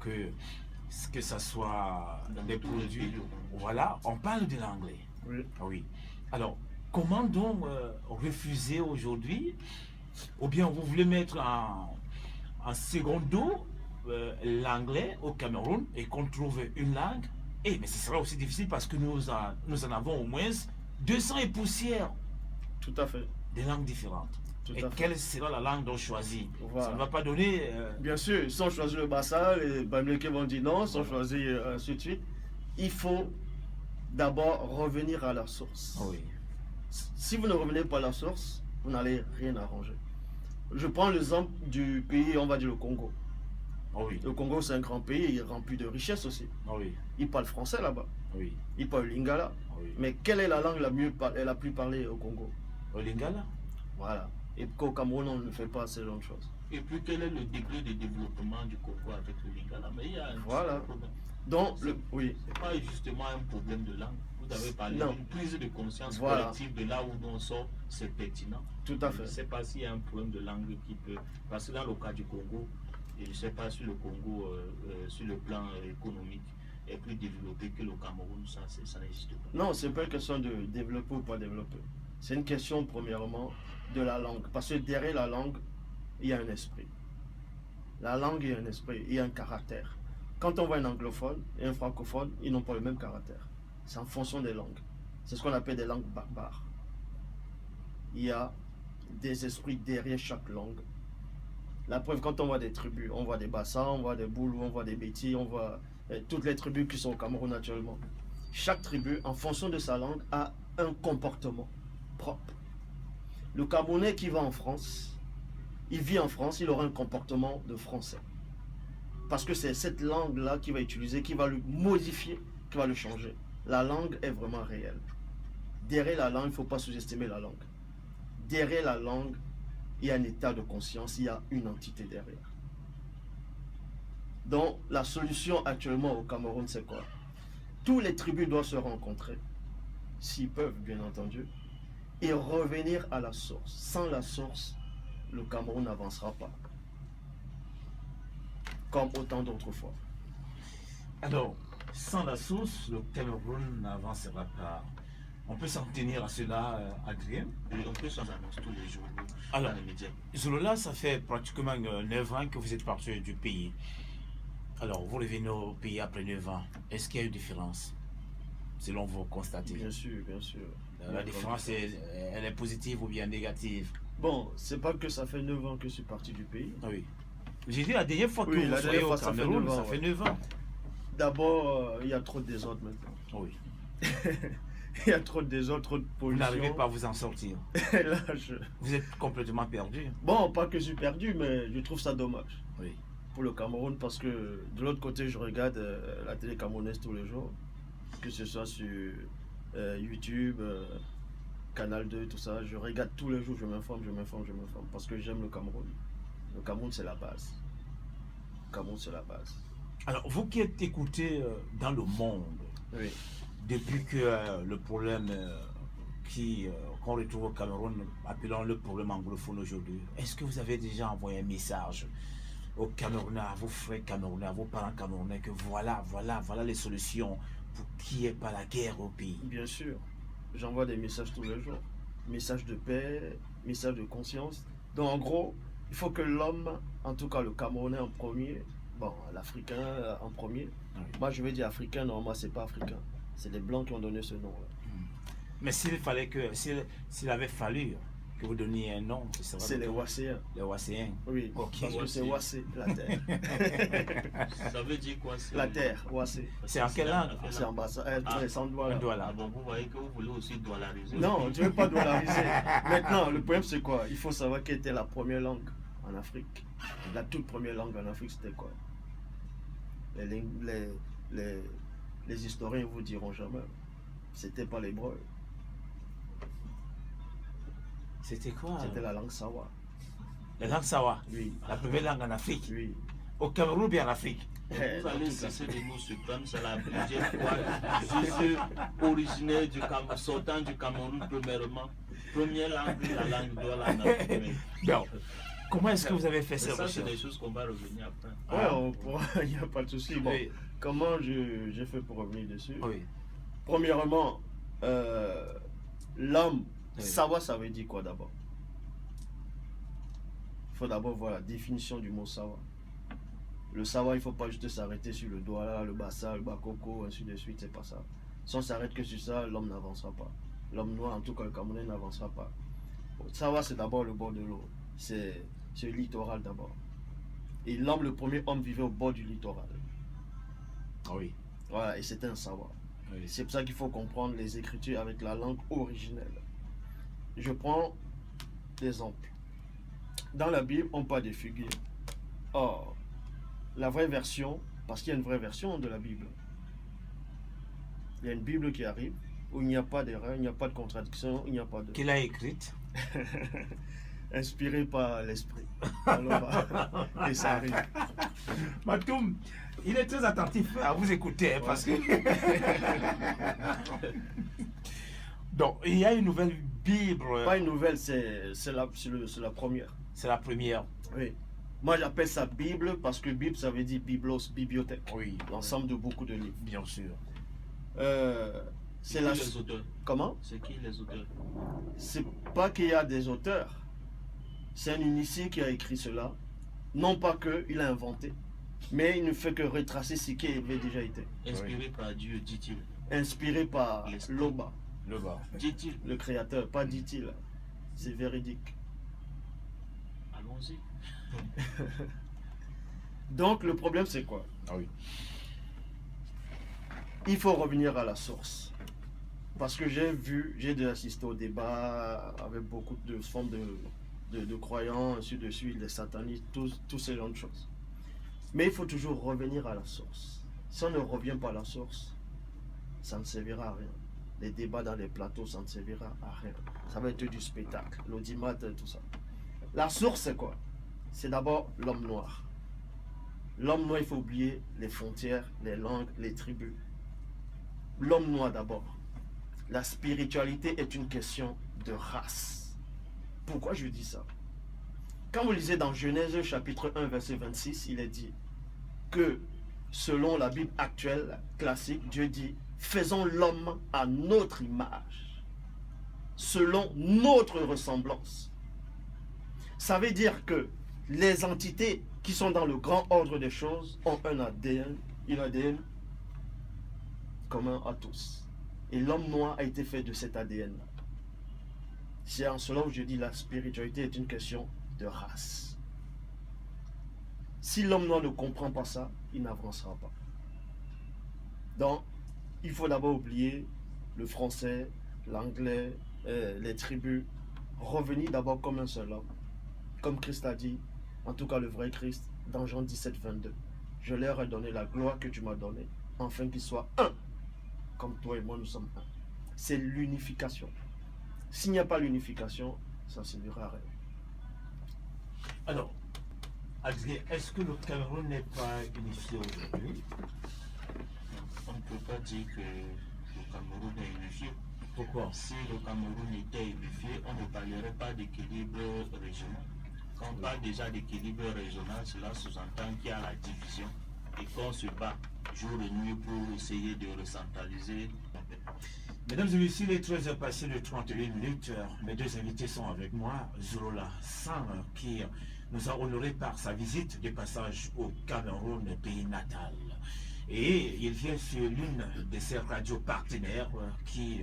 que ça soit des produits. Voilà, on parle de l'anglais. Oui. Oui. Alors, comment donc refuser aujourd'hui, ou bien vous voulez mettre en secondo l'anglais au Cameroun et qu'on trouve une langue? Mais ce sera aussi difficile parce que nous en avons au moins 200 et poussières Tout à fait. des langues différentes. Tout Et à fait. quelle sera la langue dont choisir? Voilà. Ça ne va pas donner... Bien sûr, sans choisir le bassa, les Bamileke vont dire non, sans choisir ainsi de suite. Il faut d'abord revenir à la source. Oui. Si vous ne revenez pas à la source, vous n'allez rien arranger. Je prends l'exemple du pays, on va dire le Congo. Oh oui. Le Congo, c'est un grand pays, rempli de richesses aussi. Oh oui. Ils parlent français là-bas. Oui. Ils parlent lingala. Oh oui. Mais quelle est la langue la plus parlée au Congo? Au Lingala? Voilà. Et qu'au Cameroun, on ne fait pas ce genre de choses. Et puis, quel est le degré de développement du Congo avec le Lingala? Mais il y a un Voilà. problème. Donc, oui. C'est pas justement un problème de langue. Vous avez parlé Non. d'une prise de conscience Voilà. collective de là où on sort, c'est pertinent. Tout à Je ne fait. sais pas s'il y a un problème de langue qui peut. Parce que dans le cas du Congo, et je ne sais pas si le Congo, sur le plan économique, est plus développé que le Cameroun, ça n'existe pas. Non, c'est pas une question de développer ou pas développer. C'est une question, premièrement, de la langue. Parce que derrière la langue, il y a un esprit. La langue, il y a un esprit, il y a un caractère. Quand on voit un anglophone et un francophone, ils n'ont pas le même caractère. C'est en fonction des langues. C'est ce qu'on appelle des langues barbares. Il y a des esprits derrière chaque langue. La preuve, quand on voit des tribus, on voit des Bassas, on voit des Boulous, on voit des Bétis, on voit toutes les tribus qui sont au Cameroun actuellement. Chaque tribu, en fonction de sa langue, a un comportement propre. Le Camerounais qui va en France, il vit en France, il aura un comportement de Français. Parce que c'est cette langue-là qui va utiliser, qui va le modifier, qui va le changer. La langue est vraiment réelle. Derrière la langue, il ne faut pas sous-estimer la langue. Derrière la langue, il y a un état de conscience, il y a une entité derrière. Donc, la solution actuellement au Cameroun, c'est quoi? Tous les tribus doivent se rencontrer, s'ils peuvent, bien entendu, et revenir à la source. Sans la source, le Cameroun n'avancera pas. Comme autant d'autres fois. Alors, sans la source, le Cameroun n'avancera pas. On peut s'en tenir à cela, Adrien. Et on peut s'en annoncer tous les jours Alors, dans les médias. Zolola, ça fait pratiquement 9 ans que vous êtes parti du pays. Alors, vous revenez au pays après 9 ans. Est-ce qu'il y a une différence, selon vous constatez? Bien sûr, bien sûr. La différence, elle est positive ou bien négative? Bon, c'est pas que ça fait 9 ans que je suis parti du pays. Ah oui. J'ai dit la dernière fois que Oui, vous la soyez dernière au fois, ça fait Cameroun, 9 ans, ça fait ouais. 9 ans. D'abord, il y a trop de désordre maintenant. Oui. Il y a trop de désordre, trop de Vous pollution. n'arrivez pas à vous en sortir. Et là, Vous êtes complètement perdu. bon, pas que je suis perdu, mais je trouve ça dommage Oui. pour le Cameroun parce que de l'autre côté, je regarde la télé camerounaise tous les jours, que ce soit sur YouTube, Canal 2, tout ça. Je regarde tous les jours, je m'informe parce que j'aime le Cameroun. Le Cameroun, c'est la base. Le Cameroun, c'est la base. Alors, vous qui êtes écouté dans le monde, Oui. depuis que le problème qu'on retrouve au Cameroun, appelons le problème anglophone aujourd'hui, est-ce que vous avez déjà envoyé un message aux Camerounais, à vos frères Camerounais, à vos parents Camerounais, que voilà les solutions pour qu'il n'y ait pas la guerre au pays? Bien sûr, j'envoie des messages tous les jours. Messages de paix, messages de conscience. Donc en gros, il faut que l'homme, en tout cas le Camerounais en premier, bon, l'Africain en premier. Oui. Moi je vais dire Africain, non, moi c'est pas Africain. C'est les Blancs qui ont donné ce nom-là. Mais s'il avait fallu que vous donniez un nom, ce serait C'est les Wasséens. les Wasséens. Oui, Ok. parce que c'est Wassé. Wassé, la terre. Ça veut dire quoi? La terre, Wassé. C'est en quelle langue? C'est ambassade, Ah. c'est sans doigt Un là. doigt là. Ah bon, vous voyez que vous voulez aussi dollariser. Non, je ne veux pas dollariser. Maintenant, le problème c'est quoi? Il faut savoir quelle était la première langue en Afrique. La toute première langue en Afrique, c'était quoi? Les historiens vous diront jamais. C'était pas l'hébreu, C'était quoi? c'était la langue Sawa. La langue Sawa. Oui, La première langue en Afrique. oui. Au Cameroun ou bien en Afrique? Vous Dans allez toute cesser de nous surprendre, c'est la plusieurs fois. Je suis originaire du Cameroun, sortant du Cameroun premièrement. Première langue, la langue Douala en Afrique. Donc, comment est-ce que vous avez fait Mais ces ça, c'est des recherches? choses qu'on va revenir après. Ouais, on pourra, il n'y a pas de souci. Bon, Oui. comment j'ai fait pour revenir dessus? Oui. Premièrement, l'homme, Oui. Sawa, ça veut dire quoi d'abord? Il faut d'abord voir la définition du mot Sawa. Le Sawa, il ne faut pas juste s'arrêter sur le Douala, le Bassa, le Bakoko, ainsi de suite, c'est pas ça. Si on s'arrête que sur ça, l'homme n'avancera pas. L'homme noir, en tout cas le Camerounais, n'avancera pas. Sawa, c'est d'abord le bord de l'eau. C'est le littoral d'abord. Et l'homme, le premier homme vivait au bord du littoral. Oui. Voilà, et c'était un Sawa. Oui. C'est pour ça qu'il faut comprendre les écritures avec la langue originelle. Je prends l'exemple. Dans la Bible, on parle des figuiers. Or, la vraie version, parce qu'il y a une vraie version de la Bible. Il y a une Bible qui arrive où il n'y a pas d'erreur, il n'y a pas de contradiction, il n'y a pas de... Qui l'a écrite? Inspiré par l'esprit. Alors, et ça arrive. Matoum, il est très attentif à vous écouter hein, parce que. Donc, il y a une nouvelle Bible. Pas une nouvelle, c'est la première. C'est la première. Oui. Moi, j'appelle ça Bible parce que Bible, ça veut dire biblos, bibliothèque. Oui. L'ensemble de beaucoup de livres. Bien sûr. C'est qui la... les auteurs? Comment? C'est qui les auteurs? C'est pas qu'il y a des auteurs. C'est un initié qui a écrit cela. Non pas qu'il a inventé, mais il ne fait que retracer ce qui avait déjà été. Inspiré par Dieu, dit-il. Inspiré par L'esprit. Loba, Le bas. Dit-il. le créateur, pas dit-il. C'est véridique. Allons-y. Donc le problème c'est quoi? Ah oui. Il faut revenir à la source. Parce que j'ai déjà assisté au débat avec beaucoup de formes de croyants, ainsi de suite, les satanistes, tous ces genres de choses. Mais il faut toujours revenir à la source. Si on ne revient pas à la source, ça ne servira à rien. Les débats dans les plateaux, ça ne servira à rien. Ça va être du spectacle, l'audimat, tout ça. La source, c'est quoi? C'est d'abord l'homme noir. L'homme noir, il faut oublier les frontières, les langues, les tribus. L'homme noir d'abord. La spiritualité est une question de race. Pourquoi je dis ça? Quand vous lisez dans Genèse chapitre 1, verset 26, il est dit que selon la Bible actuelle, classique, Dieu dit « Faisons l'homme à notre image, selon notre ressemblance ». Ça veut dire que les entités qui sont dans le grand ordre des choses ont un ADN commun à tous. Et l'homme noir a été fait de cet ADN-là. C'est en cela où je dis la spiritualité est une question de race. Si l'homme noir ne comprend pas ça, il n'avancera pas. Donc, il faut d'abord oublier le français, l'anglais, les tribus. Revenir d'abord comme un seul homme. Comme Christ a dit, en tout cas le vrai Christ, dans Jean 17, 22. Je leur ai donné la gloire que tu m'as donnée, afin qu'ils soient un, comme toi et moi nous sommes un. C'est l'unification. S'il n'y a pas l'unification, ça ne servira à rien. Alors, Adrien, est-ce que le Cameroun n'est pas unifié aujourd'hui? On ne peut pas dire que le Cameroun est unifié. Pourquoi? Si le Cameroun était unifié, on ne parlerait pas d'équilibre régional. Quand on parle déjà d'équilibre régional, cela sous-entend qu'il y a la division et qu'on se bat jour et nuit pour essayer de recentraliser. Mesdames et messieurs, les 13h passées de 31 minutes, mes deux invités sont avec moi. Zorola San, qui nous a honorés par sa visite de passage au Cameroun, pays natal. Et il vient sur l'une de ses radios partenaires qui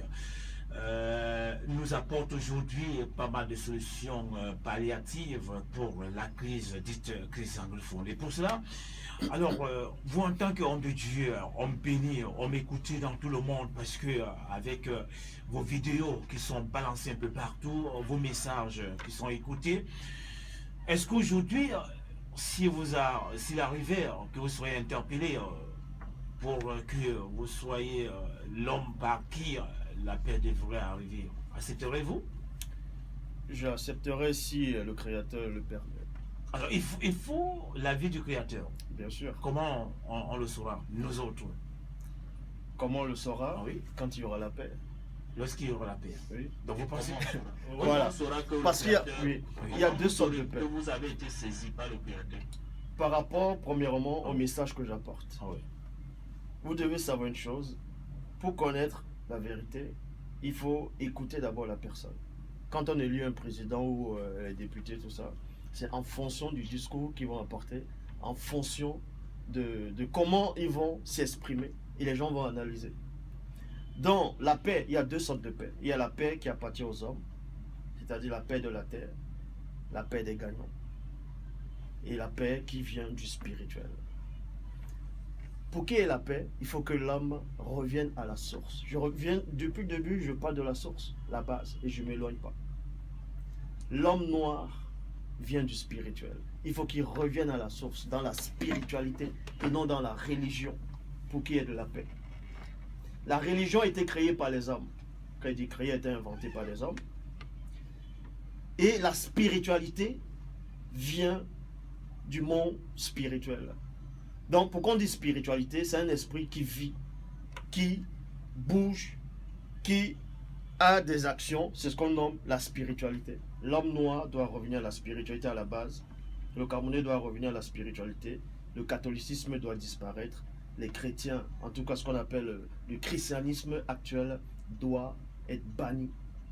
nous apporte aujourd'hui pas mal de solutions palliatives pour la crise dite crise anglophone. Et pour cela, alors, vous en tant qu'homme de Dieu, homme béni, homme écouté dans tout le monde, parce que avec vos vidéos qui sont balancées un peu partout, vos messages qui sont écoutés, est-ce qu'aujourd'hui, s'il arrivait que vous soyez interpellé pour que vous soyez l'homme par qui la paix devrait arriver, accepterez-vous? J'accepterai si le Créateur le permet. Alors, il faut l'avis du Créateur. Bien sûr. Comment on le saura, nous autres? Comment on le saura? Ah oui. Quand il y aura la paix. Lorsqu'il y aura la paix. Oui. Donc vous pensez que... Voilà. On saura que Parce qu'il y a, oui, il y a deux sortes de que paix. vous avez été saisi par le Créateur. Par rapport, premièrement, au message que j'apporte. Ah oui. Vous devez savoir une chose. Pour connaître la vérité, il faut écouter d'abord la personne. Quand on élit un président ou les députés, tout ça, c'est en fonction du discours qu'ils vont apporter, en fonction de comment ils vont s'exprimer. Et les gens vont analyser. Dans la paix, il y a deux sortes de paix. Il y a la paix qui appartient aux hommes, c'est-à-dire la paix de la terre, la paix des gagnants, et la paix qui vient du spirituel. Pour qu'il y ait la paix, il faut que l'homme revienne à la source. Je reviens, depuis le début, je parle de la source, la base, et je ne m'éloigne pas. L'homme noir vient du spirituel. Il faut qu'il revienne à la source, dans la spiritualité, et non dans la religion, pour qu'il y ait de la paix. La religion a été créée par les hommes. Quand il dit créée, a été inventée par les hommes. Et la spiritualité vient du monde spirituel. Donc, pourquoi on dit spiritualité? C'est un esprit qui vit, qui bouge, qui a des actions. C'est ce qu'on nomme la spiritualité. L'homme noir doit revenir à la spiritualité à la base. Le Camerounais doit revenir à la spiritualité. Le catholicisme doit disparaître. Les chrétiens, en tout cas ce qu'on appelle le christianisme actuel, doit être banni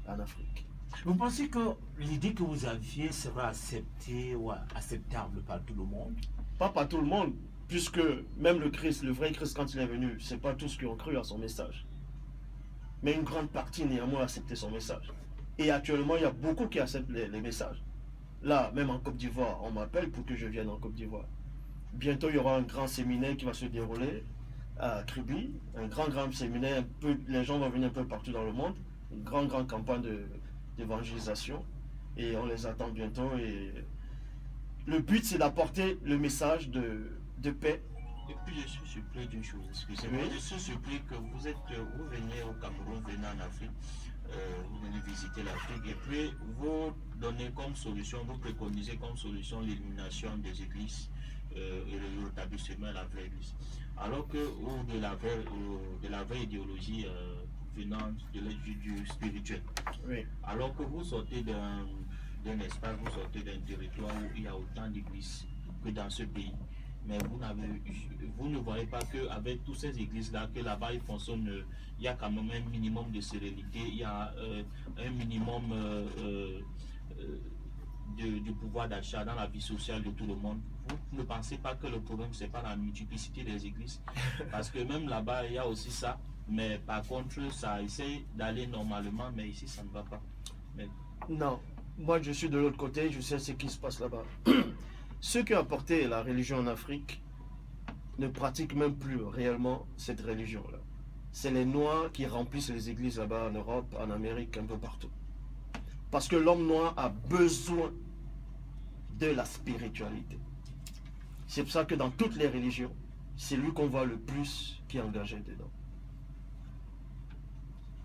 en Afrique. Vous pensez que l'idée que vous aviez sera acceptée ou acceptable par tout le monde? Pas par tout le monde, puisque même le Christ, le vrai Christ quand il est venu, c'est pas tous qui ont cru à son message. Mais une grande partie néanmoins a accepté son message. Et actuellement, il y a beaucoup qui acceptent les messages. Là, même en Côte d'Ivoire, on m'appelle pour que je vienne en Côte d'Ivoire. Bientôt, il y aura un grand séminaire qui va se dérouler à Kribi. Un grand séminaire. Les gens vont venir un peu partout dans le monde. Une grande campagne d'évangélisation. Et on les attend bientôt. Et le but, c'est d'apporter le message de paix. Et puis je suis surpris d'une chose, excusez-moi, Oui. je suis surpris que vous venez au Cameroun, venez en Afrique, vous venez visiter l'Afrique et puis vous donnez comme solution, vous préconisez comme solution l'élimination des églises et le rétablissement de la vraie église. Alors que ou de la vraie idéologie venant du spirituel. Oui. Alors que vous sortez d'un espace, vous sortez d'un territoire où il y a autant d'églises que dans ce pays. Mais vous ne voyez pas qu'avec toutes ces églises-là, que là-bas, il fonctionne, il y a quand même un minimum de sérénité, il y a un minimum de pouvoir d'achat dans la vie sociale de tout le monde. Vous ne pensez pas que le problème, c'est pas la multiplicité des églises? Parce que même là-bas, il y a aussi ça. Mais par contre, ça essaie d'aller normalement, mais ici, ça ne va pas. Mais Non, moi je suis de l'autre côté, je sais ce qui se passe là-bas. Ceux qui ont apporté la religion en Afrique ne pratiquent même plus réellement cette religion-là. C'est les Noirs qui remplissent les églises là-bas en Europe, en Amérique, un peu partout. Parce que l'homme noir a besoin de la spiritualité. C'est pour ça que dans toutes les religions, c'est lui qu'on voit le plus qui est engagé dedans.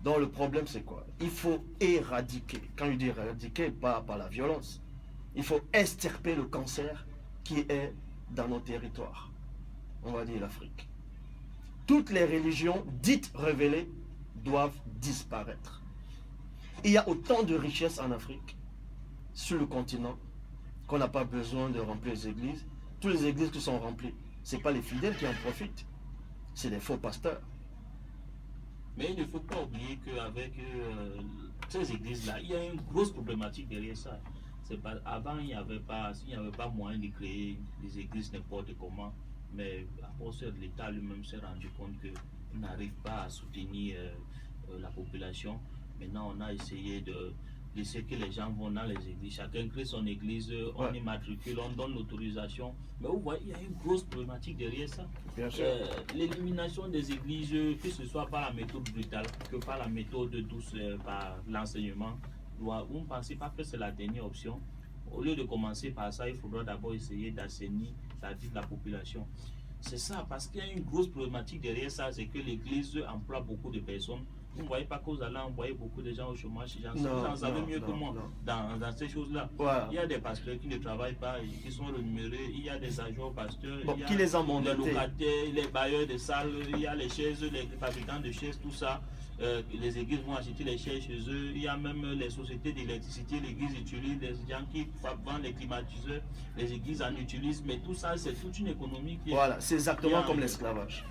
Donc le problème c'est quoi? Il faut éradiquer. Quand je dis éradiquer, pas par la violence. Il faut extirper le cancer qui est dans nos territoires. On va dire l'Afrique. Toutes les religions dites révélées doivent disparaître. Il y a autant de richesses en Afrique, sur le continent, qu'on n'a pas besoin de remplir les églises. Toutes les églises qui sont remplies, ce n'est pas les fidèles qui en profitent, c'est les faux pasteurs. Mais il ne faut pas oublier qu'avec ces églises-là, il y a une grosse problématique derrière ça. Pas, avant, il n'y avait pas moyen de créer des églises n'importe comment. Mais à cause de l'État lui-même s'est rendu compte qu'il n'arrive pas à soutenir la population. Maintenant, on a essayé de laisser que les gens vont dans les églises. Chacun crée son église, on immatricule, on donne l'autorisation. Mais vous voyez, il y a une grosse problématique derrière ça. Bien sûr. L'élimination des églises, que ce soit par la méthode brutale, que par la méthode douce, par l'enseignement, vous ne pensez pas que c'est la dernière option? Au lieu de commencer par ça, il faudra d'abord essayer d'assainir la vie de la population. C'est ça, parce qu'il y a une grosse problématique derrière ça, c'est que l'église emploie beaucoup de personnes. Vous ne voyez pas qu'aux allants envoyer beaucoup de gens au chômage. Vous en savez mieux que moi dans ces choses-là. Voilà. Il y a des pasteurs qui ne travaillent pas, qui sont rémunérés. Il y a des agents pasteurs. Bon, il y a qui les a mandatés? Les locataires, les bailleurs de salles, il y a les chaises, les fabricants de chaises, tout ça. Les églises vont acheter les chaises chez eux. Il y a même les sociétés d'électricité. L'église utilise des gens qui vendent les climatiseurs. Les églises en utilisent. Mais tout ça, c'est toute une économie qui est... Voilà, c'est exactement comme l'esclavage.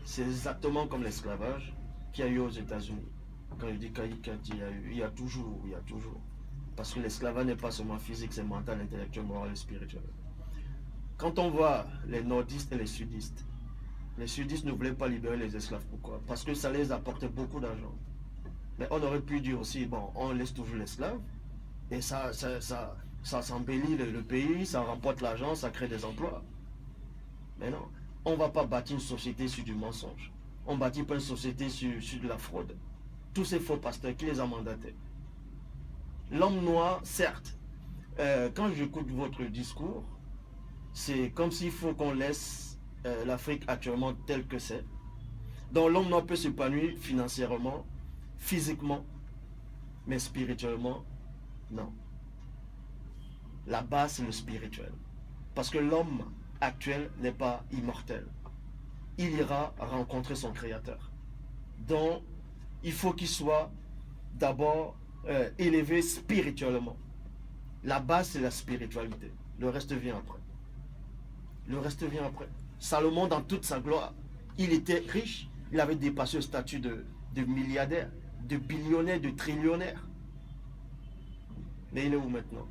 C'est exactement comme l'esclavage qu'il y a eu aux États-Unis. Quand je dis qu'il y a eu, il y a toujours. Parce que l'esclavage n'est pas seulement physique, c'est mental, intellectuel, moral et spirituel. Quand on voit les nordistes et les sudistes ne voulaient pas libérer les esclaves. Pourquoi? Parce que ça les apportait beaucoup d'argent. Mais on aurait pu dire aussi, bon, on laisse toujours l'esclave, et ça s'embellit le pays, ça remporte l'argent, ça crée des emplois. Mais non, on ne va pas bâtir une société sur du mensonge. On ne bâtit pas une société sur de la fraude. Tous ces faux pasteurs, qui les a mandatés? L'homme noir, certes, quand j'écoute votre discours, c'est comme s'il faut qu'on laisse l'Afrique actuellement telle que c'est. Donc l'homme noir peut s'épanouir financièrement, physiquement, mais spirituellement, non. La base, c'est le spirituel. Parce que l'homme actuel n'est pas immortel. Il ira rencontrer son créateur. Donc, il faut qu'il soit d'abord élevé spirituellement. La base, c'est la spiritualité. Le reste vient après. Le reste vient après. Salomon, dans toute sa gloire, il était riche. Il avait dépassé le statut de milliardaire, de billionnaire, de trillionnaire. Mais il est où maintenant?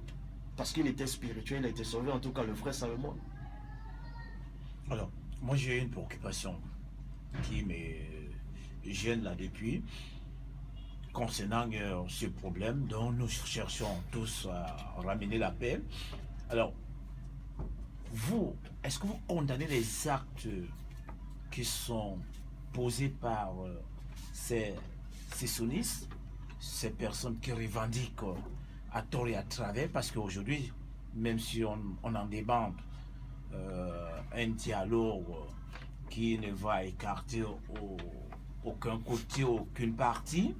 Parce qu'il était spirituel, il a été sauvé, en tout cas le frère Salomon. Alors, moi j'ai une préoccupation qui me gêne là depuis, concernant ce problème dont nous cherchons tous à ramener la paix. Alors, vous, est-ce que vous condamnez les actes qui sont posés par ces sionistes, ces personnes qui revendiquent à tort et à travers, parce qu'aujourd'hui, même si on en débat, un dialogue qui ne va écarter aucun côté, aucune partie.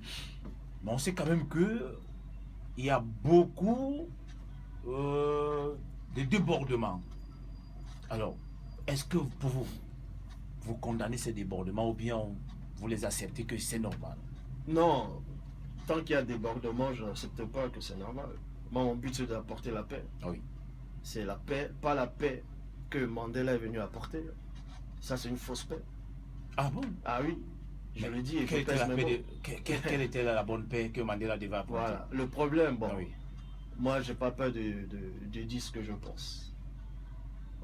Mais on sait quand même que il y a beaucoup de débordements. Alors, est-ce que pour vous condamnez ces débordements ou bien vous les acceptez que c'est normal? Non, tant qu'il y a débordement, je n'accepte pas que c'est normal. Moi, mon but, c'est d'apporter la paix. Oui. C'est la paix, pas la paix que Mandela est venu apporter. Ça, c'est une fausse paix. Ah bon? Ah oui, je Mais le dis et je quelle était, pèse la mes paix mots. quelle était la bonne paix que Mandela devait apporter? Voilà, le problème, bon, Ah oui. moi, j'ai pas peur de dire ce que je pense.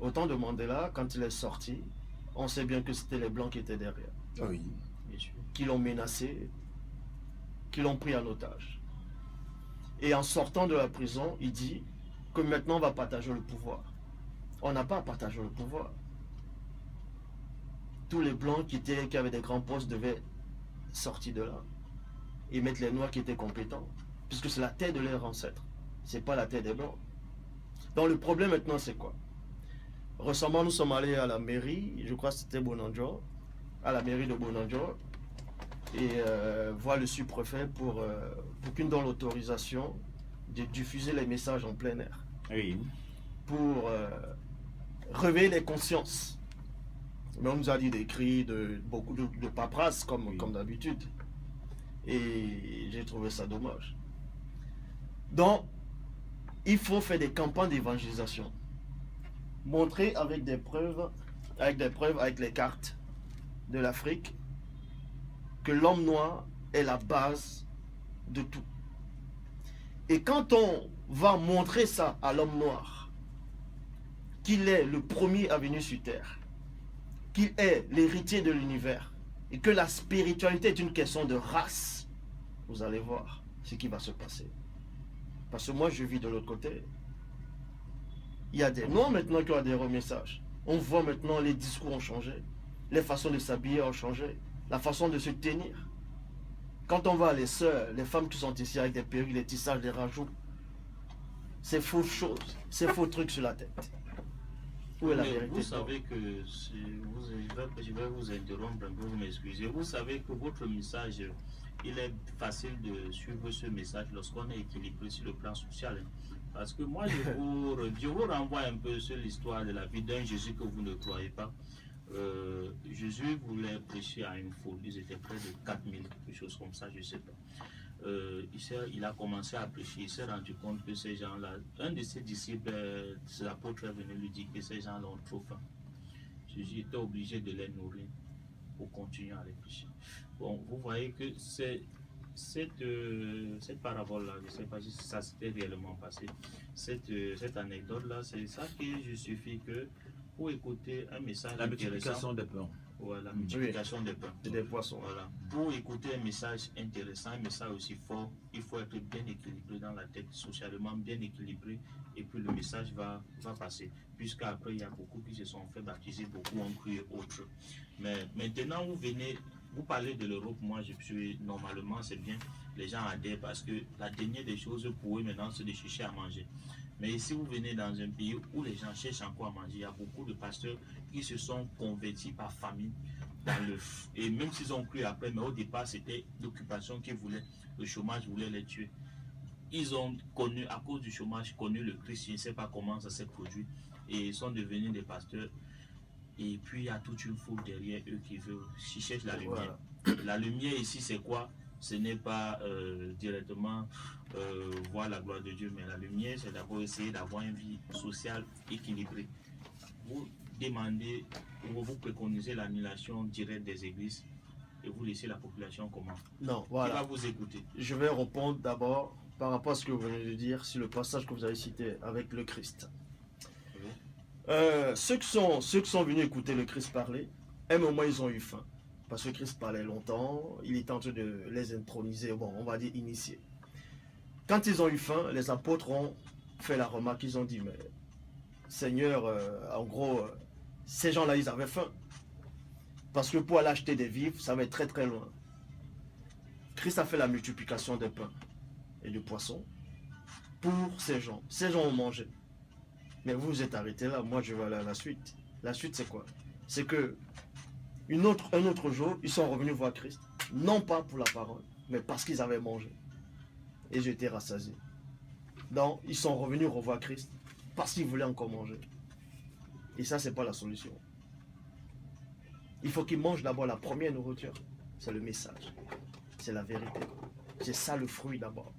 Au temps de Mandela, quand il est sorti, on sait bien que c'était les Blancs qui étaient derrière, Oui. Bien sûr. qui l'ont menacé, qui l'ont pris en otage. Et en sortant de la prison, il dit que maintenant on va partager le pouvoir. On n'a pas à partager le pouvoir. Tous les Blancs qui avaient des grands postes devaient sortir de là et mettre les Noirs qui étaient compétents, puisque c'est la terre de leurs ancêtres, c'est pas la terre des Blancs. Donc le problème maintenant c'est quoi? Récemment nous sommes allés à la mairie, je crois que c'était Bonanjo, à la mairie de Bonanjo, et voir le sous-préfet pour qu'il nous donne l'autorisation de diffuser les messages en plein air, Oui. pour réveiller les consciences. Mais on nous a dit des cris, beaucoup de paperasse comme, Oui. comme d'habitude. Et j'ai trouvé ça dommage. Donc, il faut faire des campagnes d'évangélisation. Montrer avec des preuves, avec les cartes de l'Afrique, que l'homme noir est la base de tout. Et quand on va montrer ça à l'homme noir, qu'il est le premier à venir sur terre, qu'il est l'héritier de l'univers, et que la spiritualité est une question de race, vous allez voir ce qui va se passer. Parce que moi, je vis de l'autre côté. Il y a des noirs maintenant qui ont des remessages. On voit maintenant les discours ont changé, les façons de s'habiller ont changé, la façon de se tenir. Quand on voit les sœurs, les femmes qui sont ici avec des perruques, les tissages, les rajouts, c'est fausses choses, c'est faux trucs sur la tête. Où est la Mais vérité? vous savez que, je vais vous interrompre un peu, vous m'excusez. Vous savez que votre message, il est facile de suivre ce message lorsqu'on est équilibré sur le plan social. Parce que moi, je vous renvoie un peu sur l'histoire de la vie d'un Jésus que vous ne croyez pas. Jésus voulait prêcher à une foule, ils étaient près de 4000, quelque chose comme ça, je ne sais pas. Il a commencé à prêcher, il s'est rendu compte que ces gens-là, un de ses disciples, ses apôtres est venu lui dire que ces gens-là ont trop faim. Jésus était obligé de les nourrir pour continuer à les prêcher. Bon, vous voyez que cette parabole-là, je ne sais pas si ça s'était réellement passé, cette anecdote-là, c'est ça qui justifie que pour écouter un message La intéressant, multiplication des pains. voilà, la multiplication des pains. Et des poissons. Voilà. Pour écouter un message intéressant, un message aussi fort, il faut être bien équilibré dans la tête, socialement bien équilibré, et puis le message va passer. Puisqu'après, il y a beaucoup qui se sont fait baptiser, beaucoup ont cru et autres. Mais maintenant, vous parlez de l'Europe, moi je suis, normalement c'est bien, les gens adhèrent parce que la dernière des choses pour eux maintenant, c'est de chercher à manger. Mais si vous venez dans un pays où les gens cherchent encore à manger, il y a beaucoup de pasteurs qui se sont convertis par famine et même s'ils ont cru après, mais au départ c'était l'occupation qu'ils voulaient, le chômage voulait les tuer. Ils ont connu, à cause du chômage, connu le Christ, je ne sais pas comment ça s'est produit, et ils sont devenus des pasteurs. Et puis il y a toute une foule derrière eux qui cherchent la lumière. Voilà. La lumière ici c'est quoi? Ce n'est pas directement voir la gloire de Dieu, mais la lumière, c'est d'abord essayer d'avoir une vie sociale équilibrée. Vous demandez, vous préconisez l'annulation directe des églises et vous laissez la population comment? Non, voilà. Qui va vous écouter? Je vais répondre d'abord par rapport à ce que vous venez de dire sur le passage que vous avez cité avec le Christ. Oui. Ceux qui sont venus écouter le Christ parler, à un moment ils ont eu faim. Parce que Christ parlait longtemps, il était en train de les introniser, bon, on va dire initier. Quand ils ont eu faim, les apôtres ont fait la remarque, ils ont dit, mais Seigneur, en gros, ces gens-là, ils avaient faim. Parce que pour aller acheter des vivres, ça va être très très loin. Christ a fait la multiplication des pains et des poissons pour ces gens. Ces gens ont mangé. Mais vous vous êtes arrêté là, moi je vais aller à la suite. La suite c'est quoi? C'est que un autre jour, ils sont revenus voir Christ. Non pas pour la parole, mais parce qu'ils avaient mangé. Et j'ai été rassasié. Donc, ils sont revenus revoir Christ parce qu'ils voulaient encore manger. Et ça, c'est pas la solution. Il faut qu'ils mangent d'abord la première nourriture. C'est le message. C'est la vérité. C'est ça le fruit d'abord.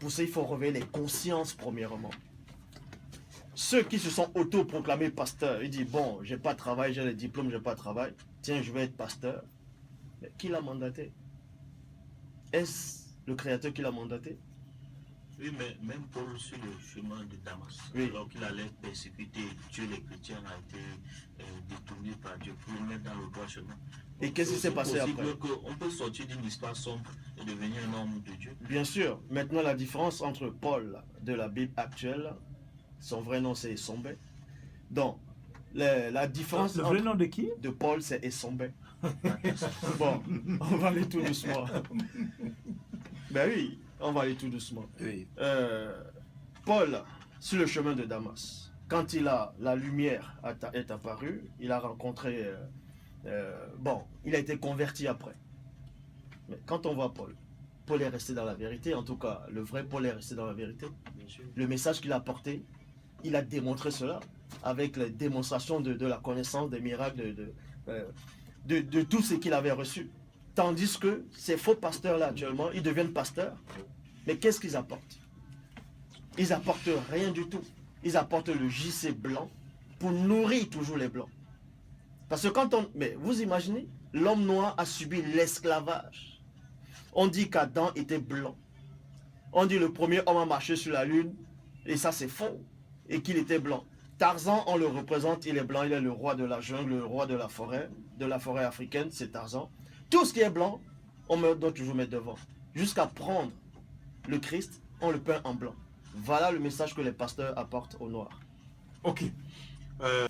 Pour ça, il faut réveiller les consciences premièrement. Ceux qui se sont autoproclamés pasteurs, ils disent, bon, j'ai pas de travail, j'ai les diplômes, j'ai pas de travail. Tiens, je vais être pasteur. Mais qui l'a mandaté? Est-ce le Créateur qui l'a mandaté? Oui, mais même Paul sur le chemin de Damas, Oui. alors qu'il allait persécuter, tuer les chrétiens, a été détourné par Dieu pour le mettre dans le droit chemin. Et qu'est-ce qui s'est passé après? On peut sortir d'une histoire sombre et devenir un homme de Dieu. Bien sûr. Maintenant, la différence entre Paul de la Bible actuelle, son vrai nom c'est Essombé. Donc, la différence Le vrai nom de qui? de Paul c'est Essombé. Bon, on va aller tout doucement. Ben oui, on va aller tout doucement. Oui. Paul, sur le chemin de Damas, quand la lumière est apparue, il a rencontré... bon, il a été converti après. Mais quand on voit Paul, Paul est resté dans la vérité, en tout cas, le vrai Paul est resté dans la vérité. Bien sûr. Le message qu'il a porté, il a démontré cela avec les démonstrations de la connaissance des miracles, de tout ce qu'il avait reçu. Tandis que ces faux pasteurs-là, actuellement, ils deviennent pasteurs. Mais qu'est-ce qu'ils apportent? Ils apportent rien du tout. Ils apportent le JC blanc pour nourrir toujours les blancs. Parce que quand on... Mais vous imaginez, l'homme noir a subi l'esclavage. On dit qu'Adam était blanc. On dit le premier homme a marché sur la lune, et ça c'est faux, et qu'il était blanc. Tarzan, on le représente, il est blanc, il est le roi de la jungle, le roi de la forêt africaine, c'est Tarzan. Tout ce qui est blanc, on doit toujours mettre devant. Jusqu'à prendre le Christ, on le peint en blanc. Voilà le message que les pasteurs apportent aux Noirs. Ok.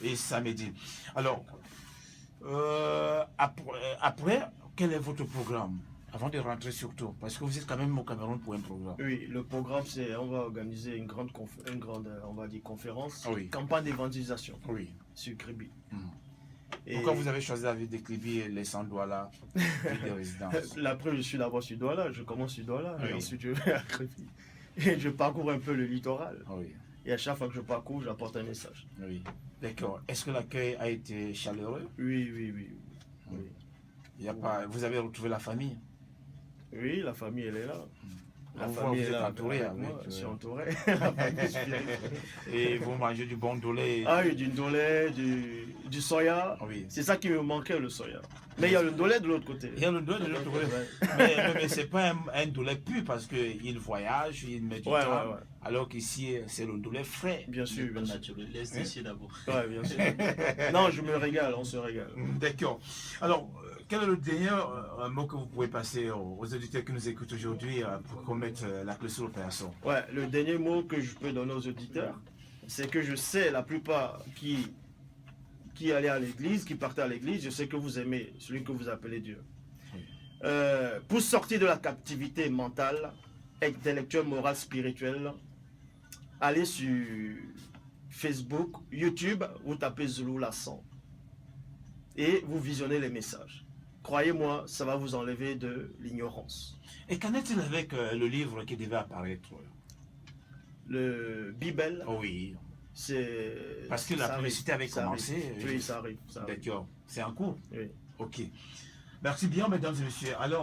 Et samedi. Alors, après, quel est votre programme? Avant de rentrer surtout, parce que vous êtes quand même au Cameroun pour un programme. Oui, le programme, c'est on va organiser une grande on va dire, conférence, Oui. campagne d'évangélisation Oui. sur Kribi. Mm. Et Pourquoi vous avez choisi la ville de Kribi et les Sandois-là, ville de résidence? Après, je suis d'abord sur Douala, je commence sur Douala, et Oui. ensuite je vais à Kribi. Et je parcours un peu le littoral. Oui. Et à chaque fois que je parcours, j'apporte un message. Oui. D'accord. Est-ce que l'accueil a été chaleureux? Oui, oui, oui. Oui, Il y a pas... Vous avez retrouvé la famille? oui, la famille, elle est là. La On voit famille que vous est êtes là. entouré avec moi, avec, je suis entouré. La famille spirituelle. Et vous mangez du bon dolé? Ah oui, du ndolé, du soya. Oui. C'est ça qui me manquait, le soya. Mais il y a le ndolé de l'autre côté. Il y a le dolé de l'autre côté. Ouais. Mais c'est pas un dolé pur parce qu'il voyage, il met du Ouais, temps. ouais, ouais. Alors qu'ici, c'est le dolé frais. Bien sûr, bien sûr. Naturel. Laisse ici d'abord. Ouais, bien sûr. Non, je me régale, on se régale. D'accord. Alors, quel est le dernier mot que vous pouvez passer aux auditeurs qui nous écoutent aujourd'hui pour qu'on mette la clé sur l'opération? Ouais, le dernier mot que je peux donner aux auditeurs, c'est que je sais la plupart qui allaient à l'église, qui partaient à l'église, je sais que vous aimez celui que vous appelez Dieu. Pour sortir de la captivité mentale, intellectuelle, morale, spirituelle, allez sur Facebook, YouTube, vous tapez Zulu Lasson et vous visionnez les messages. Croyez-moi, ça va vous enlever de l'ignorance. Et qu'en est-il avec le livre qui devait apparaître? Le Bible, Oh oui. c'est... Parce que la ça publicité arrive, avait ça commencé. arrive. Oui, ça arrive. Ça arrive. D'accord. C'est en cours. Oui. Ok. Merci bien, mesdames et messieurs. Alors,